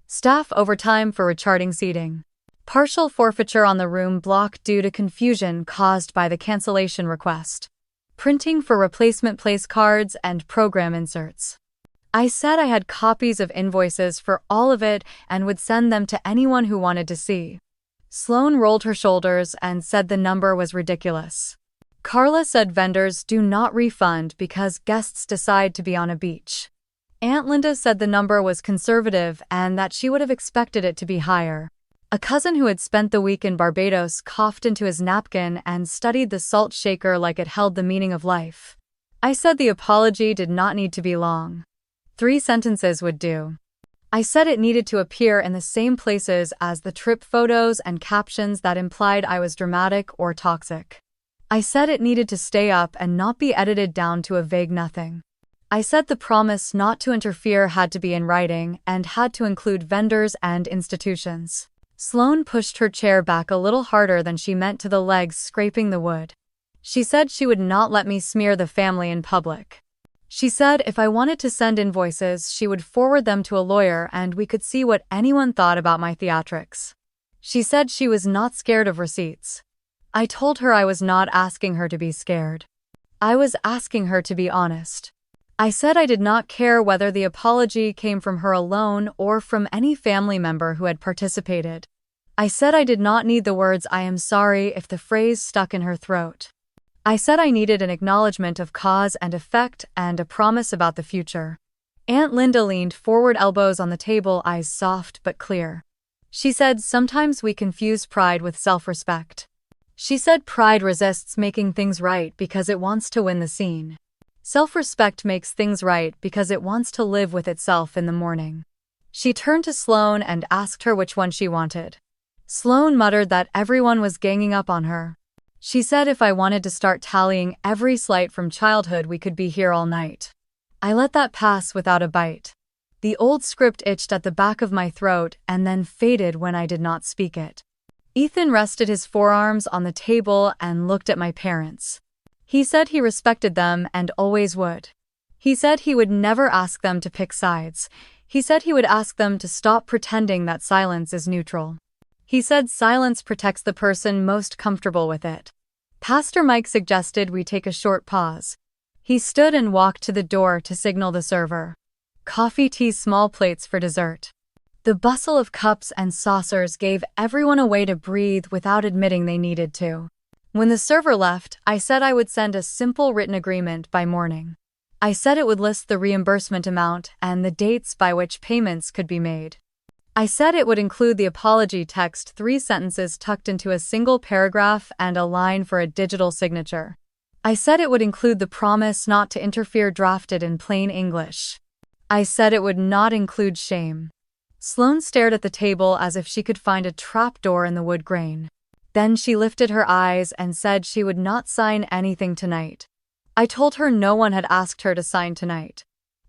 Staff overtime for recharting seating. Partial forfeiture on the room block due to confusion caused by the cancellation request. Printing for replacement place cards and program inserts. I said I had copies of invoices for all of it and would send them to anyone who wanted to see. Sloan rolled her shoulders and said the number was ridiculous. Carla said vendors do not refund because guests decide to be on a beach. Aunt Linda said the number was conservative and that she would have expected it to be higher. A cousin who had spent the week in Barbados coughed into his napkin and studied the salt shaker like it held the meaning of life. I said the apology did not need to be long. 3 sentences would do. I said it needed to appear in the same places as the trip photos and captions that implied I was dramatic or toxic. I said it needed to stay up and not be edited down to a vague nothing. I said the promise not to interfere had to be in writing and had to include vendors and institutions. Sloan pushed her chair back a little harder than she meant to the legs scraping the wood. She said she would not let me smear the family in public. She said if I wanted to send invoices, she would forward them to a lawyer and we could see what anyone thought about my theatrics. She said she was not scared of receipts. I told her I was not asking her to be scared. I was asking her to be honest. I said I did not care whether the apology came from her alone or from any family member who had participated. I said I did not need the words "I am sorry" if the phrase stuck in her throat. I said I needed an acknowledgement of cause and effect and a promise about the future. Aunt Linda leaned forward, elbows on the table, eyes soft but clear. She said sometimes we confuse pride with self-respect. She said pride resists making things right because it wants to win the scene. Self-respect makes things right because it wants to live with itself in the morning. She turned to Sloan and asked her which one she wanted. Sloan muttered that everyone was ganging up on her. She said if I wanted to start tallying every slight from childhood, we could be here all night. I let that pass without a bite. The old script itched at the back of my throat and then faded when I did not speak it. Ethan rested his forearms on the table and looked at my parents. He said he respected them and always would. He said he would never ask them to pick sides. He said he would ask them to stop pretending that silence is neutral. He said silence protects the person most comfortable with it. Pastor Mike suggested we take a short pause. He stood and walked to the door to signal the server. Coffee, tea, small plates for dessert. The bustle of cups and saucers gave everyone a way to breathe without admitting they needed to. When the server left, I said I would send a simple written agreement by morning. I said it would list the reimbursement amount and the dates by which payments could be made. I said it would include the apology text, 3 sentences tucked into a single paragraph and a line for a digital signature. I said it would include the promise not to interfere drafted in plain English. I said it would not include shame. Sloan stared at the table as if she could find a trapdoor in the wood grain. Then she lifted her eyes and said she would not sign anything tonight. I told her no one had asked her to sign tonight.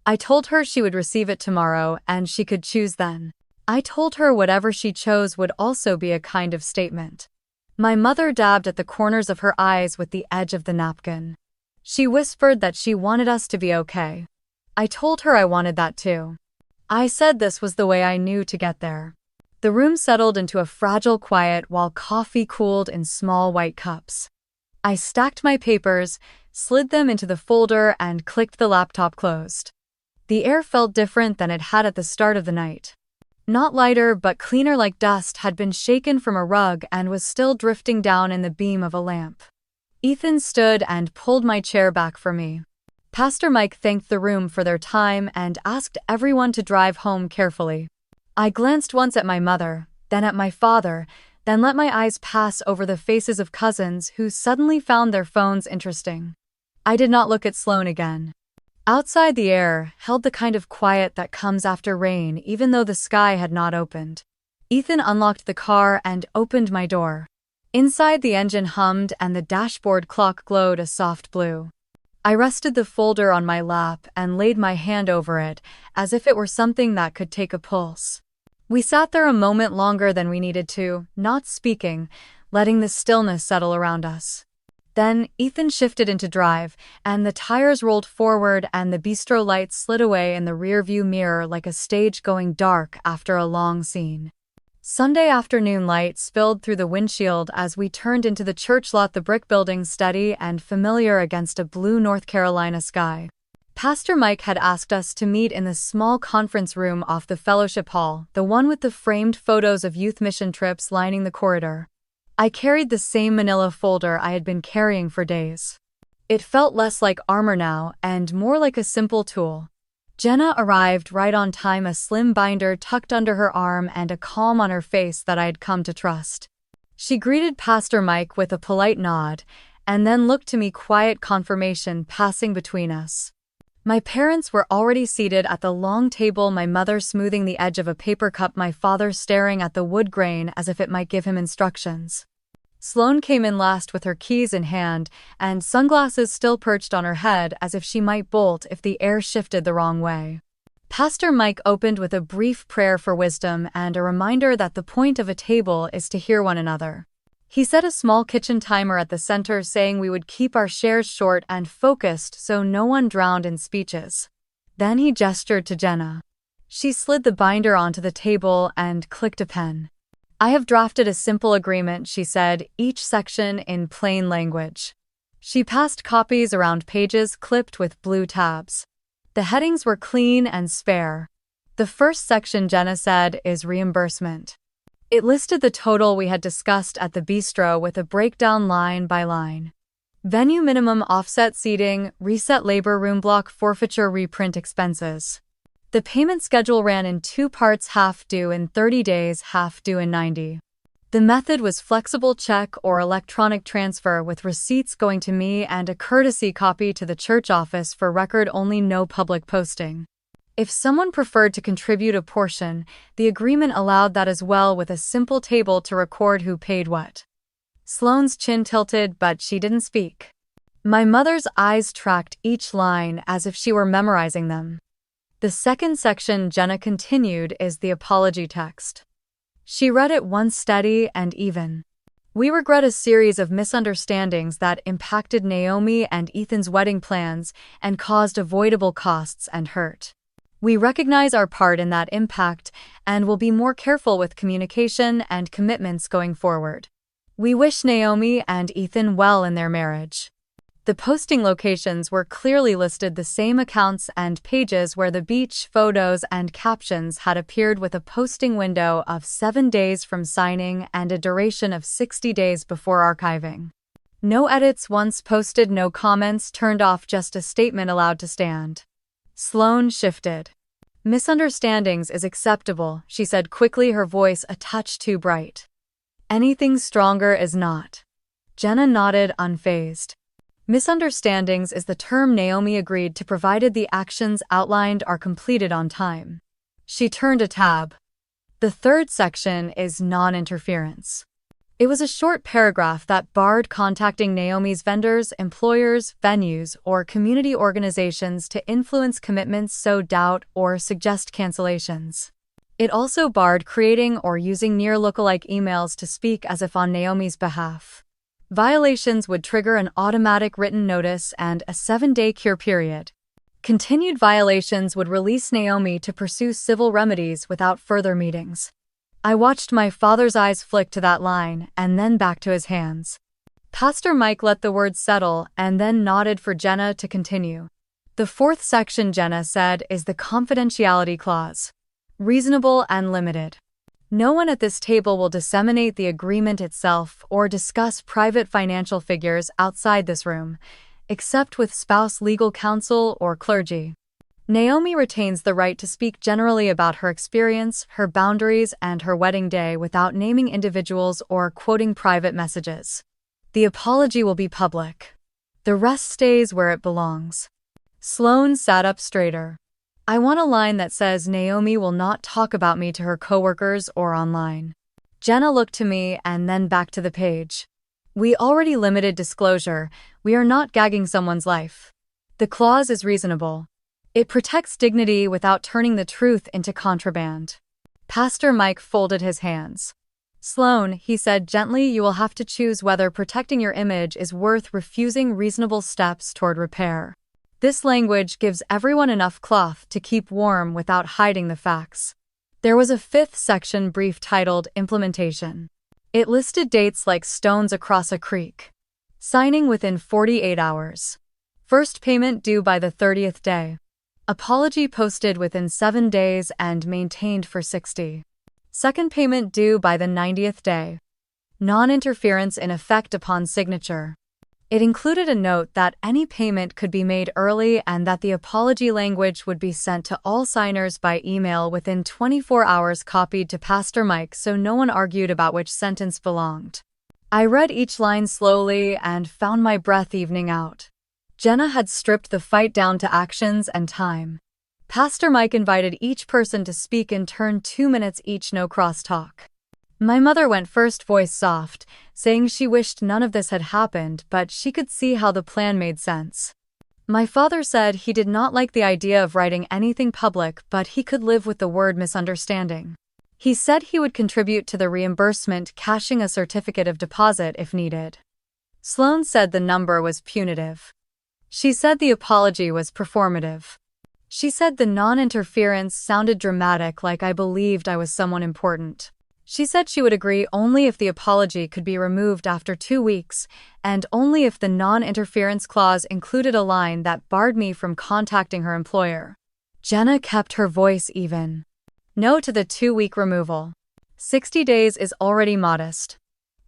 I told her she would receive it tomorrow and she could choose then. I told her whatever she chose would also be a kind of statement. My mother dabbed at the corners of her eyes with the edge of the napkin. She whispered that she wanted us to be okay. I told her I wanted that too. I said this was the way I knew to get there. The room settled into a fragile quiet while coffee cooled in small white cups. I stacked my papers, slid them into the folder, and clicked the laptop closed. The air felt different than it had at the start of the night. Not lighter, but cleaner, like dust had been shaken from a rug and was still drifting down in the beam of a lamp. Ethan stood and pulled my chair back for me. Pastor Mike thanked the room for their time and asked everyone to drive home carefully. I glanced once at my mother, then at my father, then let my eyes pass over the faces of cousins who suddenly found their phones interesting. I did not look at Sloan again. Outside, the air held the kind of quiet that comes after rain, even though the sky had not opened. Ethan unlocked the car and opened my door. Inside, the engine hummed and the dashboard clock glowed a soft blue. I rested the folder on my lap and laid my hand over it, as if it were something that could take a pulse. We sat there a moment longer than we needed to, not speaking, letting the stillness settle around us. Then, Ethan shifted into drive, and the tires rolled forward and the bistro lights slid away in the rearview mirror like a stage going dark after a long scene. Sunday afternoon light spilled through the windshield as we turned into the church lot, the brick building steady and familiar against a blue North Carolina sky. Pastor Mike had asked us to meet in the small conference room off the fellowship hall, the one with the framed photos of youth mission trips lining the corridor. I carried the same manila folder I had been carrying for days. It felt less like armor now and more like a simple tool. Jenna arrived right on time, a slim binder tucked under her arm and a calm on her face that I had come to trust. She greeted Pastor Mike with a polite nod and then looked to me, quiet confirmation passing between us. My parents were already seated at the long table, my mother smoothing the edge of a paper cup, my father staring at the wood grain as if it might give him instructions. Sloan came in last with her keys in hand and sunglasses still perched on her head as if she might bolt if the air shifted the wrong way. Pastor Mike opened with a brief prayer for wisdom and a reminder that the point of a table is to hear one another. He set a small kitchen timer at the center, saying we would keep our shares short and focused so no one drowned in speeches. Then he gestured to Jenna. She slid the binder onto the table and clicked a pen. I have drafted a simple agreement, she said, each section in plain language. She passed copies around, pages clipped with blue tabs. The headings were clean and spare. The first section, Jenna said, is reimbursement. It listed the total we had discussed at the bistro with a breakdown line by line. Venue minimum, offset seating, reset labor, room block forfeiture, reprint expenses. The payment schedule ran in 2 parts, half due in 30 days, half due in 90. The method was flexible check or electronic transfer, with receipts going to me and a courtesy copy to the church office for record only, no public posting. If someone preferred to contribute a portion, the agreement allowed that as well, with a simple table to record who paid what. Sloane's chin tilted, but she didn't speak. My mother's eyes tracked each line as if she were memorizing them. The second section, Jenna continued, is the apology text. She read it once, steady and even. We regret a series of misunderstandings that impacted Naomi and Ethan's wedding plans and caused avoidable costs and hurt. We recognize our part in that impact and will be more careful with communication and commitments going forward. We wish Naomi and Ethan well in their marriage. The posting locations were clearly listed, the same accounts and pages where the beach photos and captions had appeared, with a posting window of 7 days from signing and a duration of 60 days before archiving. No edits once posted, no comments turned off, just a statement allowed to stand. Sloan shifted. Misunderstandings is acceptable, she said quickly, her voice a touch too bright. Anything stronger is not. Jenna nodded, unfazed. Misunderstandings is the term Naomi agreed to, provided the actions outlined are completed on time. She turned a tab. The third section is non-interference. It was a short paragraph that barred contacting Naomi's vendors, employers, venues, or community organizations to influence commitments, sow doubt, or suggest cancellations. It also barred creating or using near lookalike emails to speak as if on Naomi's behalf. Violations would trigger an automatic written notice and a 7-day cure period. Continued violations would release Naomi to pursue civil remedies without further meetings. I watched my father's eyes flick to that line and then back to his hands. Pastor Mike let the words settle and then nodded for Jenna to continue. The fourth section, Jenna said, is the confidentiality clause. Reasonable and limited. No one at this table will disseminate the agreement itself or discuss private financial figures outside this room, except with spouse legal counsel or clergy. Naomi retains the right to speak generally about her experience, her boundaries, and her wedding day without naming individuals or quoting private messages. The apology will be public. The rest stays where it belongs. Sloan sat up straighter. I want a line that says Naomi will not talk about me to her coworkers or online. Jenna looked to me and then back to the page. We already limited disclosure. We are not gagging someone's life. The clause is reasonable. It protects dignity without turning the truth into contraband. Pastor Mike folded his hands. Sloan, he said gently, you will have to choose whether protecting your image is worth refusing reasonable steps toward repair. This language gives everyone enough cloth to keep warm without hiding the facts. There was a fifth section brief titled Implementation. It listed dates like stones across a creek. Signing within 48 hours. First payment due by the 30th day. Apology posted within 7 days and maintained for 60. Second payment due by the 90th day. Non-interference in effect upon signature. It included a note that any payment could be made early and that the apology language would be sent to all signers by email within 24 hours, copied to Pastor Mike so no one argued about which sentence belonged. I read each line slowly and found my breath evening out. Jenna had stripped the fight down to actions and time. Pastor Mike invited each person to speak in turn, 2 minutes each, no crosstalk. My mother went first, voice soft, saying she wished none of this had happened, but she could see how the plan made sense. My father said he did not like the idea of writing anything public, but he could live with the word misunderstanding. He said he would contribute to the reimbursement, cashing a certificate of deposit if needed. Sloan said the number was punitive. She said the apology was performative. She said the non-interference sounded dramatic, like I believed I was someone important. She said she would agree only if the apology could be removed after 2 weeks, and only if the non-interference clause included a line that barred me from contacting her employer. Jenna kept her voice even. No to the 2-week removal. 60 days is already modest.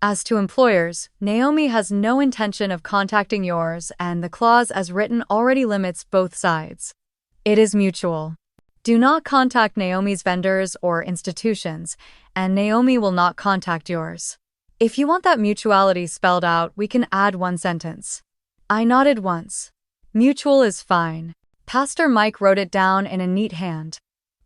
As to employers, Naomi has no intention of contacting yours, and the clause as written already limits both sides. It is mutual. Do not contact Naomi's vendors or institutions, and Naomi will not contact yours. If you want that mutuality spelled out, we can add 1 sentence. I nodded once. Mutual is fine. Pastor Mike wrote it down in a neat hand.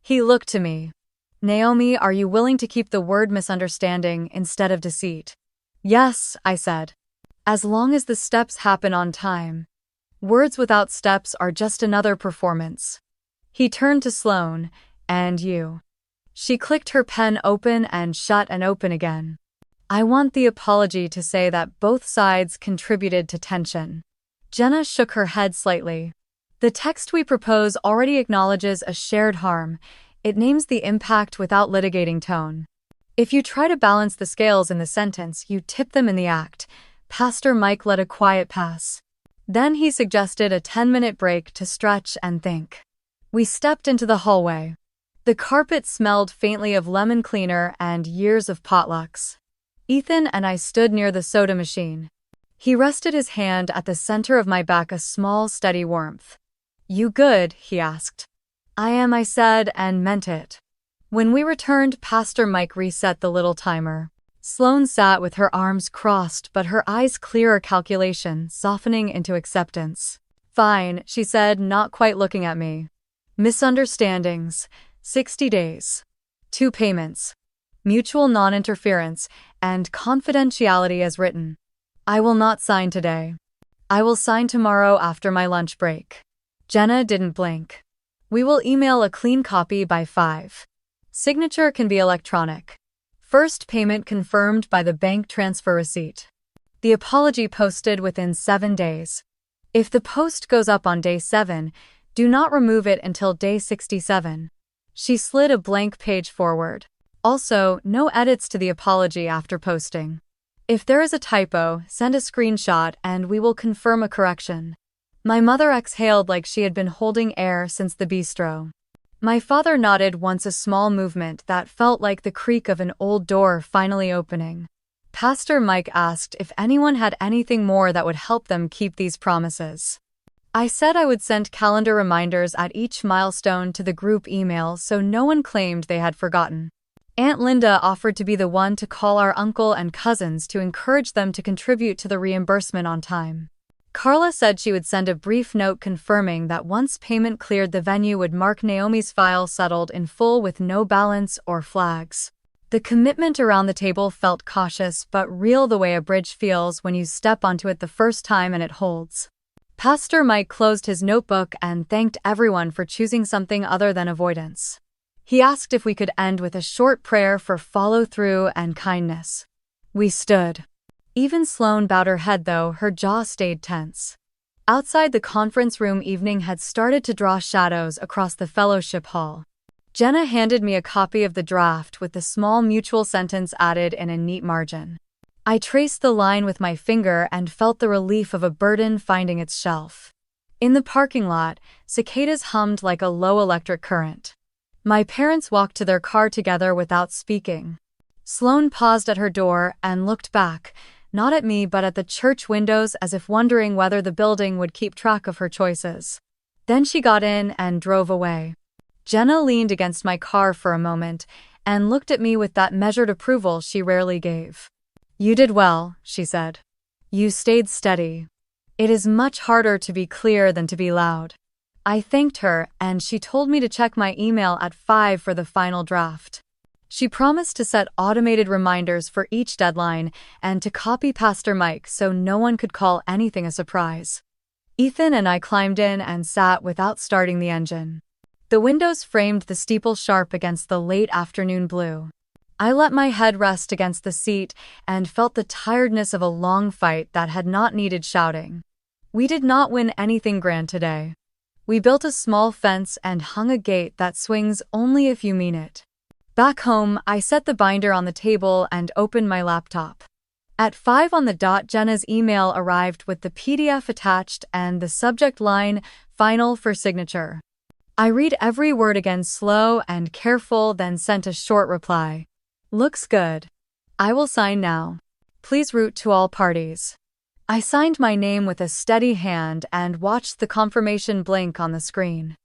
He looked to me. Naomi, are you willing to keep the word misunderstanding instead of deceit? Yes, I said. As long as the steps happen on time. Words without steps are just another performance. He turned to Sloan, and you. She clicked her pen open and shut and open again. I want the apology to say that both sides contributed to tension. Jenna shook her head slightly. The text we propose already acknowledges a shared harm. It names the impact without litigating tone. If you try to balance the scales in the sentence, you tip them in the act. Pastor Mike let a quiet pass. Then he suggested a 10-minute break to stretch and think. We stepped into the hallway. The carpet smelled faintly of lemon cleaner and years of potlucks. Ethan and I stood near the soda machine. He rested his hand at the center of my back, a small, steady warmth. You good? He asked. I am, I said, and meant it. When we returned, Pastor Mike reset the little timer. Sloan sat with her arms crossed but her eyes clear, calculation softening into acceptance. Fine, she said, not quite looking at me. Misunderstandings. 60 days. 2 payments. Mutual non-interference, and confidentiality as written. I will not sign today. I will sign tomorrow after my lunch break. Jenna didn't blink. We will email a clean copy by 5. Signature can be electronic. First payment confirmed by the bank transfer receipt. The apology posted within 7 days. If the post goes up on day 7, do not remove it until day 67. She slid a blank page forward. Also, no edits to the apology after posting. If there is a typo, send a screenshot and we will confirm a correction. My mother exhaled like she had been holding air since the bistro. My father nodded once, a small movement that felt like the creak of an old door finally opening. Pastor Mike asked if anyone had anything more that would help them keep these promises. I said I would send calendar reminders at each milestone to the group email so no one claimed they had forgotten. Aunt Linda offered to be the one to call our uncle and cousins to encourage them to contribute to the reimbursement on time. Carla said she would send a brief note confirming that once payment cleared, the venue would mark Naomi's file settled in full with no balance or flags. The commitment around the table felt cautious but real, the way a bridge feels when you step onto it the first time and it holds. Pastor Mike closed his notebook and thanked everyone for choosing something other than avoidance. He asked if we could end with a short prayer for follow-through and kindness. We stood. Even Sloan bowed her head, though her jaw stayed tense. Outside the conference room, evening had started to draw shadows across the fellowship hall. Jenna handed me a copy of the draft with the small mutual sentence added in a neat margin. I traced the line with my finger and felt the relief of a burden finding its shelf. In the parking lot, cicadas hummed like a low electric current. My parents walked to their car together without speaking. Sloan paused at her door and looked back, not at me but at the church windows, as if wondering whether the building would keep track of her choices. Then she got in and drove away. Jenna leaned against my car for a moment and looked at me with that measured approval she rarely gave. "You did well," she said. "You stayed steady. It is much harder to be clear than to be loud." I thanked her, and she told me to check my email at 5 for the final draft. She promised to set automated reminders for each deadline and to copy Pastor Mike so no one could call anything a surprise. Ethan and I climbed in and sat without starting the engine. The windows framed the steeple sharp against the late afternoon blue. I let my head rest against the seat and felt the tiredness of a long fight that had not needed shouting. We did not win anything grand today. We built a small fence and hung a gate that swings only if you mean it. Back home, I set the binder on the table and opened my laptop. At 5 on the dot, Jenna's email arrived with the PDF attached and the subject line, "Final for signature." I read every word again, slow and careful, then sent a short reply. "Looks good. I will sign now. Please root to all parties." I signed my name with a steady hand and watched the confirmation blink on the screen.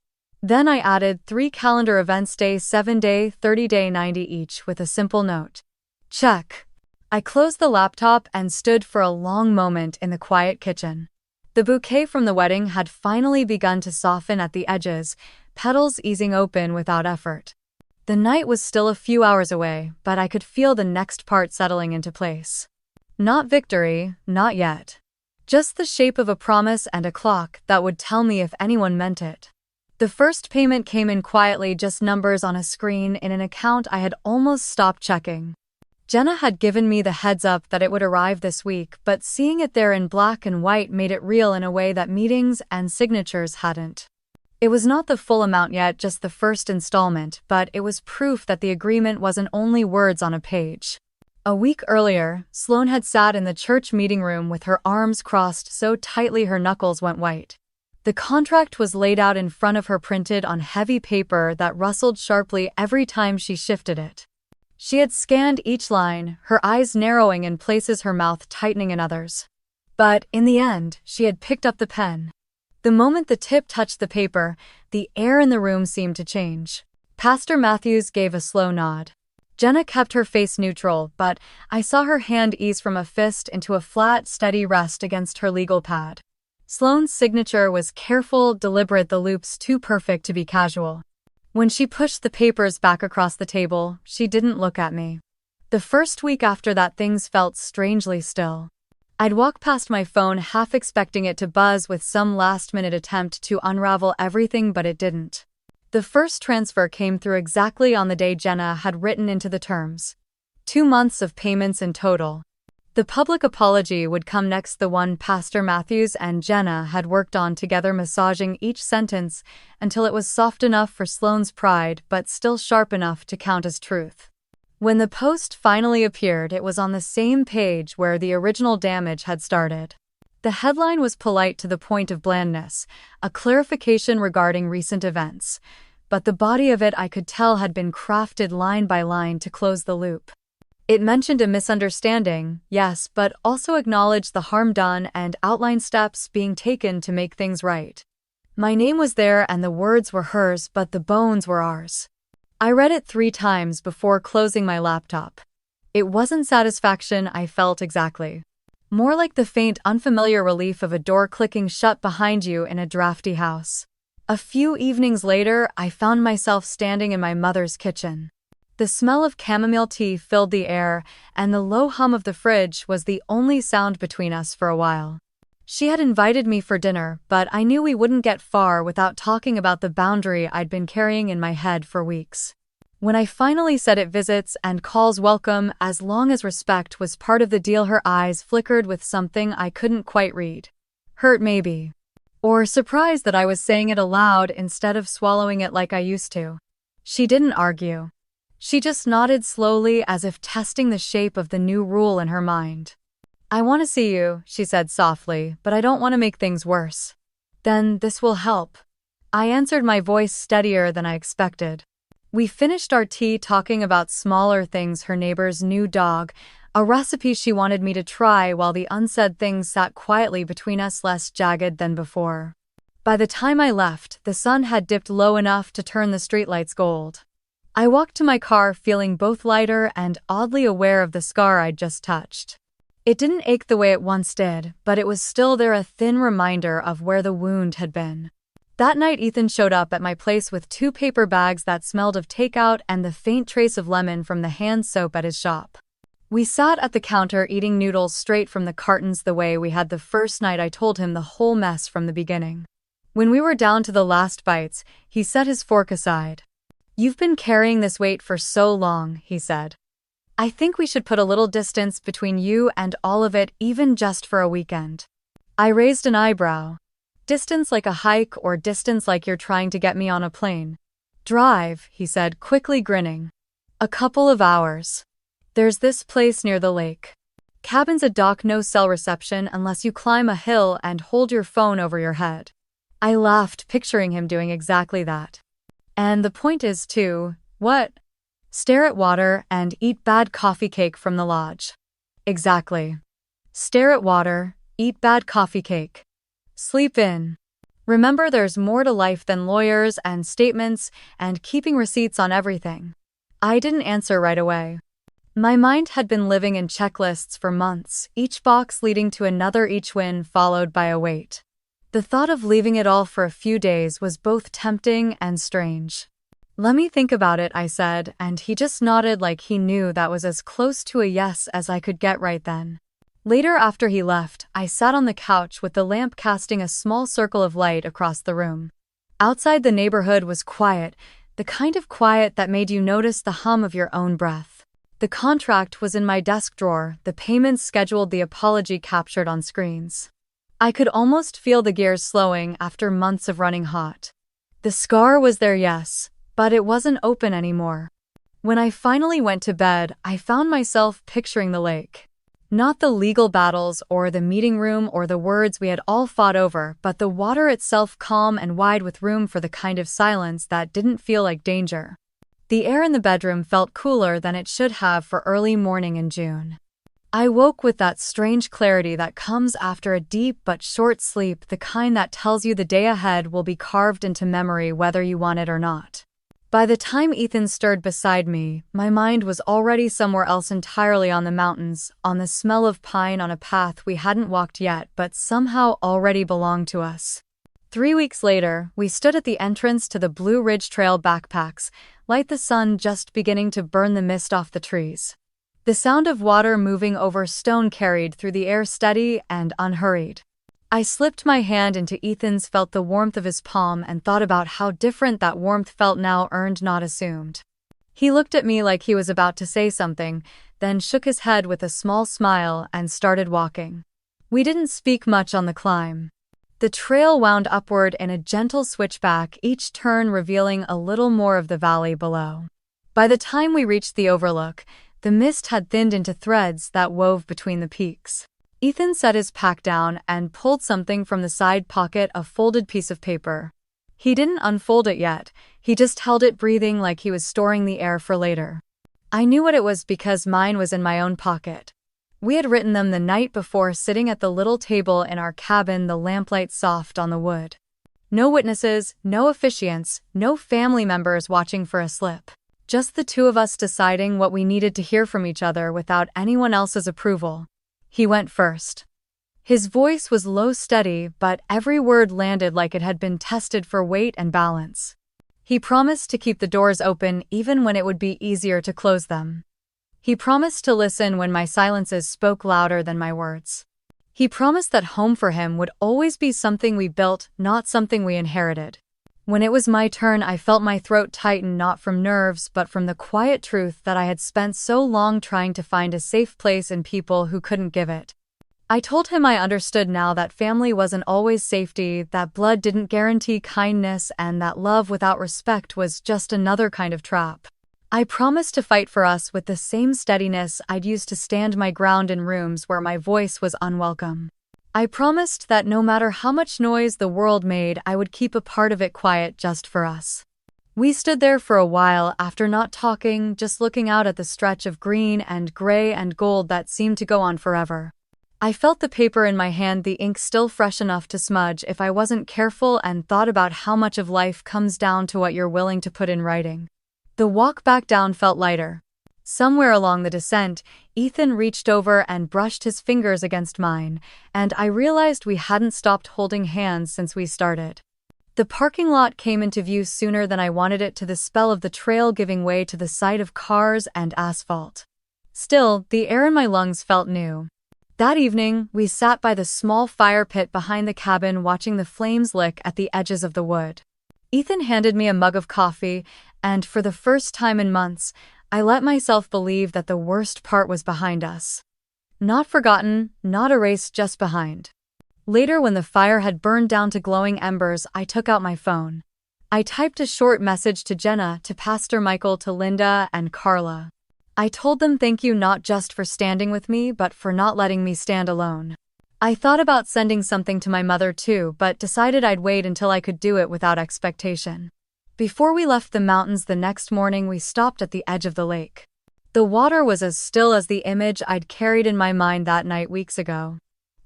Then I added 3 calendar events: day 7, day 30, day 90 each, with a simple note. Check. I closed the laptop and stood for a long moment in the quiet kitchen. The bouquet from the wedding had finally begun to soften at the edges, petals easing open without effort. The night was still a few hours away, but I could feel the next part settling into place. Not victory, not yet. Just the shape of a promise and a clock that would tell me if anyone meant it. The first payment came in quietly, just numbers on a screen in an account I had almost stopped checking. Jenna had given me the heads up that it would arrive this week, but seeing it there in black and white made it real in a way that meetings and signatures hadn't. It was not the full amount yet, just the first installment, but it was proof that the agreement wasn't only words on a page. A week earlier, Sloan had sat in the church meeting room with her arms crossed so tightly her knuckles went white. The contract was laid out in front of her, printed on heavy paper that rustled sharply every time she shifted it. She had scanned each line, her eyes narrowing in places, her mouth tightening in others. But, in the end, she had picked up the pen. The moment the tip touched the paper, the air in the room seemed to change. Pastor Matthews gave a slow nod. Jenna kept her face neutral, but I saw her hand ease from a fist into a flat, steady rest against her legal pad. Sloan's signature was careful, deliberate, the loops too perfect to be casual. When she pushed the papers back across the table, she didn't look at me. The first week after that, things felt strangely still. I'd walk past my phone half expecting it to buzz with some last-minute attempt to unravel everything, but it didn't. The first transfer came through exactly on the day Jenna had written into the terms. 2 months of payments in total. The public apology would come next, the one Pastor Matthews and Jenna had worked on together, massaging each sentence until it was soft enough for Sloan's pride but still sharp enough to count as truth. When the post finally appeared, it was on the same page where the original damage had started. The headline was polite to the point of blandness, a clarification regarding recent events, but the body of it I could tell had been crafted line by line to close the loop. It mentioned a misunderstanding, yes, but also acknowledged the harm done and outlined steps being taken to make things right. My name was there and the words were hers, but the bones were ours. I read it 3 times before closing my laptop. It wasn't satisfaction I felt exactly. More like the faint, unfamiliar relief of a door clicking shut behind you in a drafty house. A few evenings later, I found myself standing in my mother's kitchen. The smell of chamomile tea filled the air, and the low hum of the fridge was the only sound between us for a while. She had invited me for dinner, but I knew we wouldn't get far without talking about the boundary I'd been carrying in my head for weeks. When I finally said it, visits and calls welcome as long as respect was part of the deal, her eyes flickered with something I couldn't quite read. Hurt maybe. Or surprised that I was saying it aloud instead of swallowing it like I used to. She didn't argue. She just nodded slowly as if testing the shape of the new rule in her mind. I want to see you, she said softly, but I don't want to make things worse. Then this will help. I answered, my voice steadier than I expected. We finished our tea talking about smaller things, her neighbor's new dog, a recipe she wanted me to try, while the unsaid things sat quietly between us, less jagged than before. By the time I left, the sun had dipped low enough to turn the streetlights gold. I walked to my car feeling both lighter and oddly aware of the scar I'd just touched. It didn't ache the way it once did, but it was still there, a thin reminder of where the wound had been. That night, Ethan showed up at my place with 2 paper bags that smelled of takeout and the faint trace of lemon from the hand soap at his shop. We sat at the counter eating noodles straight from the cartons the way we had the first night I told him the whole mess from the beginning. When we were down to the last bites, he set his fork aside. "You've been carrying this weight for so long," he said. "I think we should put a little distance between you and all of it, even just for a weekend." I raised an eyebrow. "Distance like a hike, or distance like you're trying to get me on a plane?" "Drive," he said, quickly grinning. "A couple of hours. There's this place near the lake. Cabin's a dock, no cell reception unless you climb a hill and hold your phone over your head." I laughed, picturing him doing exactly that. "And the point is to, what? Stare at water and eat bad coffee cake from the lodge." "Exactly. Stare at water, eat bad coffee cake. Sleep in. Remember, there's more to life than lawyers and statements and keeping receipts on everything." I didn't answer right away. My mind had been living in checklists for months, each box leading to another, each win followed by a wait. The thought of leaving it all for a few days was both tempting and strange. "Let me think about it," I said, and he just nodded like he knew that was as close to a yes as I could get right then. Later, after he left, I sat on the couch with the lamp casting a small circle of light across the room. Outside, the neighborhood was quiet, the kind of quiet that made you notice the hum of your own breath. The contract was in my desk drawer, the payments scheduled, the apology captured on screens. I could almost feel the gears slowing after months of running hot. The scar was there, yes, but it wasn't open anymore. When I finally went to bed, I found myself picturing the lake. Not the legal battles or the meeting room or the words we had all fought over, but the water itself, calm and wide, with room for the kind of silence that didn't feel like danger. The air in the bedroom felt cooler than it should have for early morning in June. I woke with that strange clarity that comes after a deep but short sleep, the kind that tells you the day ahead will be carved into memory whether you want it or not. By the time Ethan stirred beside me, my mind was already somewhere else entirely, on the mountains, on the smell of pine, on a path we hadn't walked yet but somehow already belonged to us. 3 weeks later, we stood at the entrance to the Blue Ridge Trail backpacks, light, the sun just beginning to burn the mist off the trees. The sound of water moving over stone carried through the air, steady and unhurried. I slipped my hand into Ethan's, felt the warmth of his palm, and thought about how different that warmth felt now, earned, not assumed. He looked at me like he was about to say something, then shook his head with a small smile and started walking. We didn't speak much on the climb. The trail wound upward in a gentle switchback, each turn revealing a little more of the valley below. By the time we reached the overlook, the mist had thinned into threads that wove between the peaks. Ethan set his pack down and pulled something from the side pocket, a folded piece of paper. He didn't unfold it yet, he just held it breathing like he was storing the air for later. I knew what it was because mine was in my own pocket. We had written them the night before, sitting at the little table in our cabin, the lamplight soft on the wood. No witnesses, no officiants, no family members watching for a slip. Just the two of us deciding what we needed to hear from each other without anyone else's approval. He went first. His voice was low, steady, but every word landed like it had been tested for weight and balance. He promised to keep the doors open even when it would be easier to close them. He promised to listen when my silences spoke louder than my words. He promised that home for him would always be something we built, not something we inherited. When it was my turn, I felt my throat tighten, not from nerves but from the quiet truth that I had spent so long trying to find a safe place in people who couldn't give it. I told him I understood now that family wasn't always safety, that blood didn't guarantee kindness, and that love without respect was just another kind of trap. I promised to fight for us with the same steadiness I'd used to stand my ground in rooms where my voice was unwelcome. I promised that no matter how much noise the world made, I would keep a part of it quiet just for us. We stood there for a while after not talking, just looking out at the stretch of green and gray and gold that seemed to go on forever. I felt the paper in my hand, the ink still fresh enough to smudge if I wasn't careful, and thought about how much of life comes down to what you're willing to put in writing. The walk back down felt lighter. Somewhere along the descent, Ethan reached over and brushed his fingers against mine, and I realized we hadn't stopped holding hands since we started. The parking lot came into view sooner than I wanted it to, the spell of the trail giving way to the sight of cars and asphalt. Still, the air in my lungs felt new. That evening, we sat by the small fire pit behind the cabin, watching the flames lick at the edges of the wood. Ethan handed me a mug of coffee, and for the first time in months, I let myself believe that the worst part was behind us. Not forgotten, not erased, just behind. Later, when the fire had burned down to glowing embers, I took out my phone. I typed a short message to Jenna, to Pastor Michael, to Linda and Carla. I told them thank you, not just for standing with me, but for not letting me stand alone. I thought about sending something to my mother too, but decided I'd wait until I could do it without expectation. Before we left the mountains the next morning, we stopped at the edge of the lake. The water was as still as the image I'd carried in my mind that night weeks ago.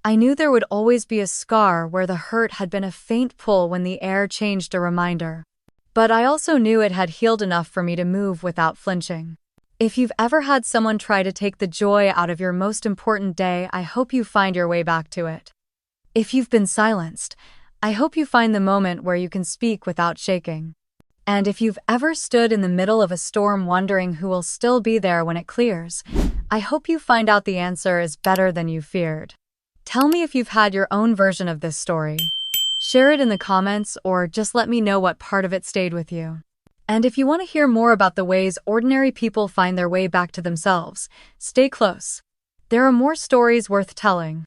I knew there would always be a scar where the hurt had been a faint pull when the air changed, a reminder. But I also knew it had healed enough for me to move without flinching. If you've ever had someone try to take the joy out of your most important day, I hope you find your way back to it. If you've been silenced, I hope you find the moment where you can speak without shaking. And if you've ever stood in the middle of a storm wondering who will still be there when it clears, I hope you find out the answer is better than you feared. Tell me if you've had your own version of this story. Share it in the comments, or just let me know what part of it stayed with you. And if you want to hear more about the ways ordinary people find their way back to themselves, stay close. There are more stories worth telling.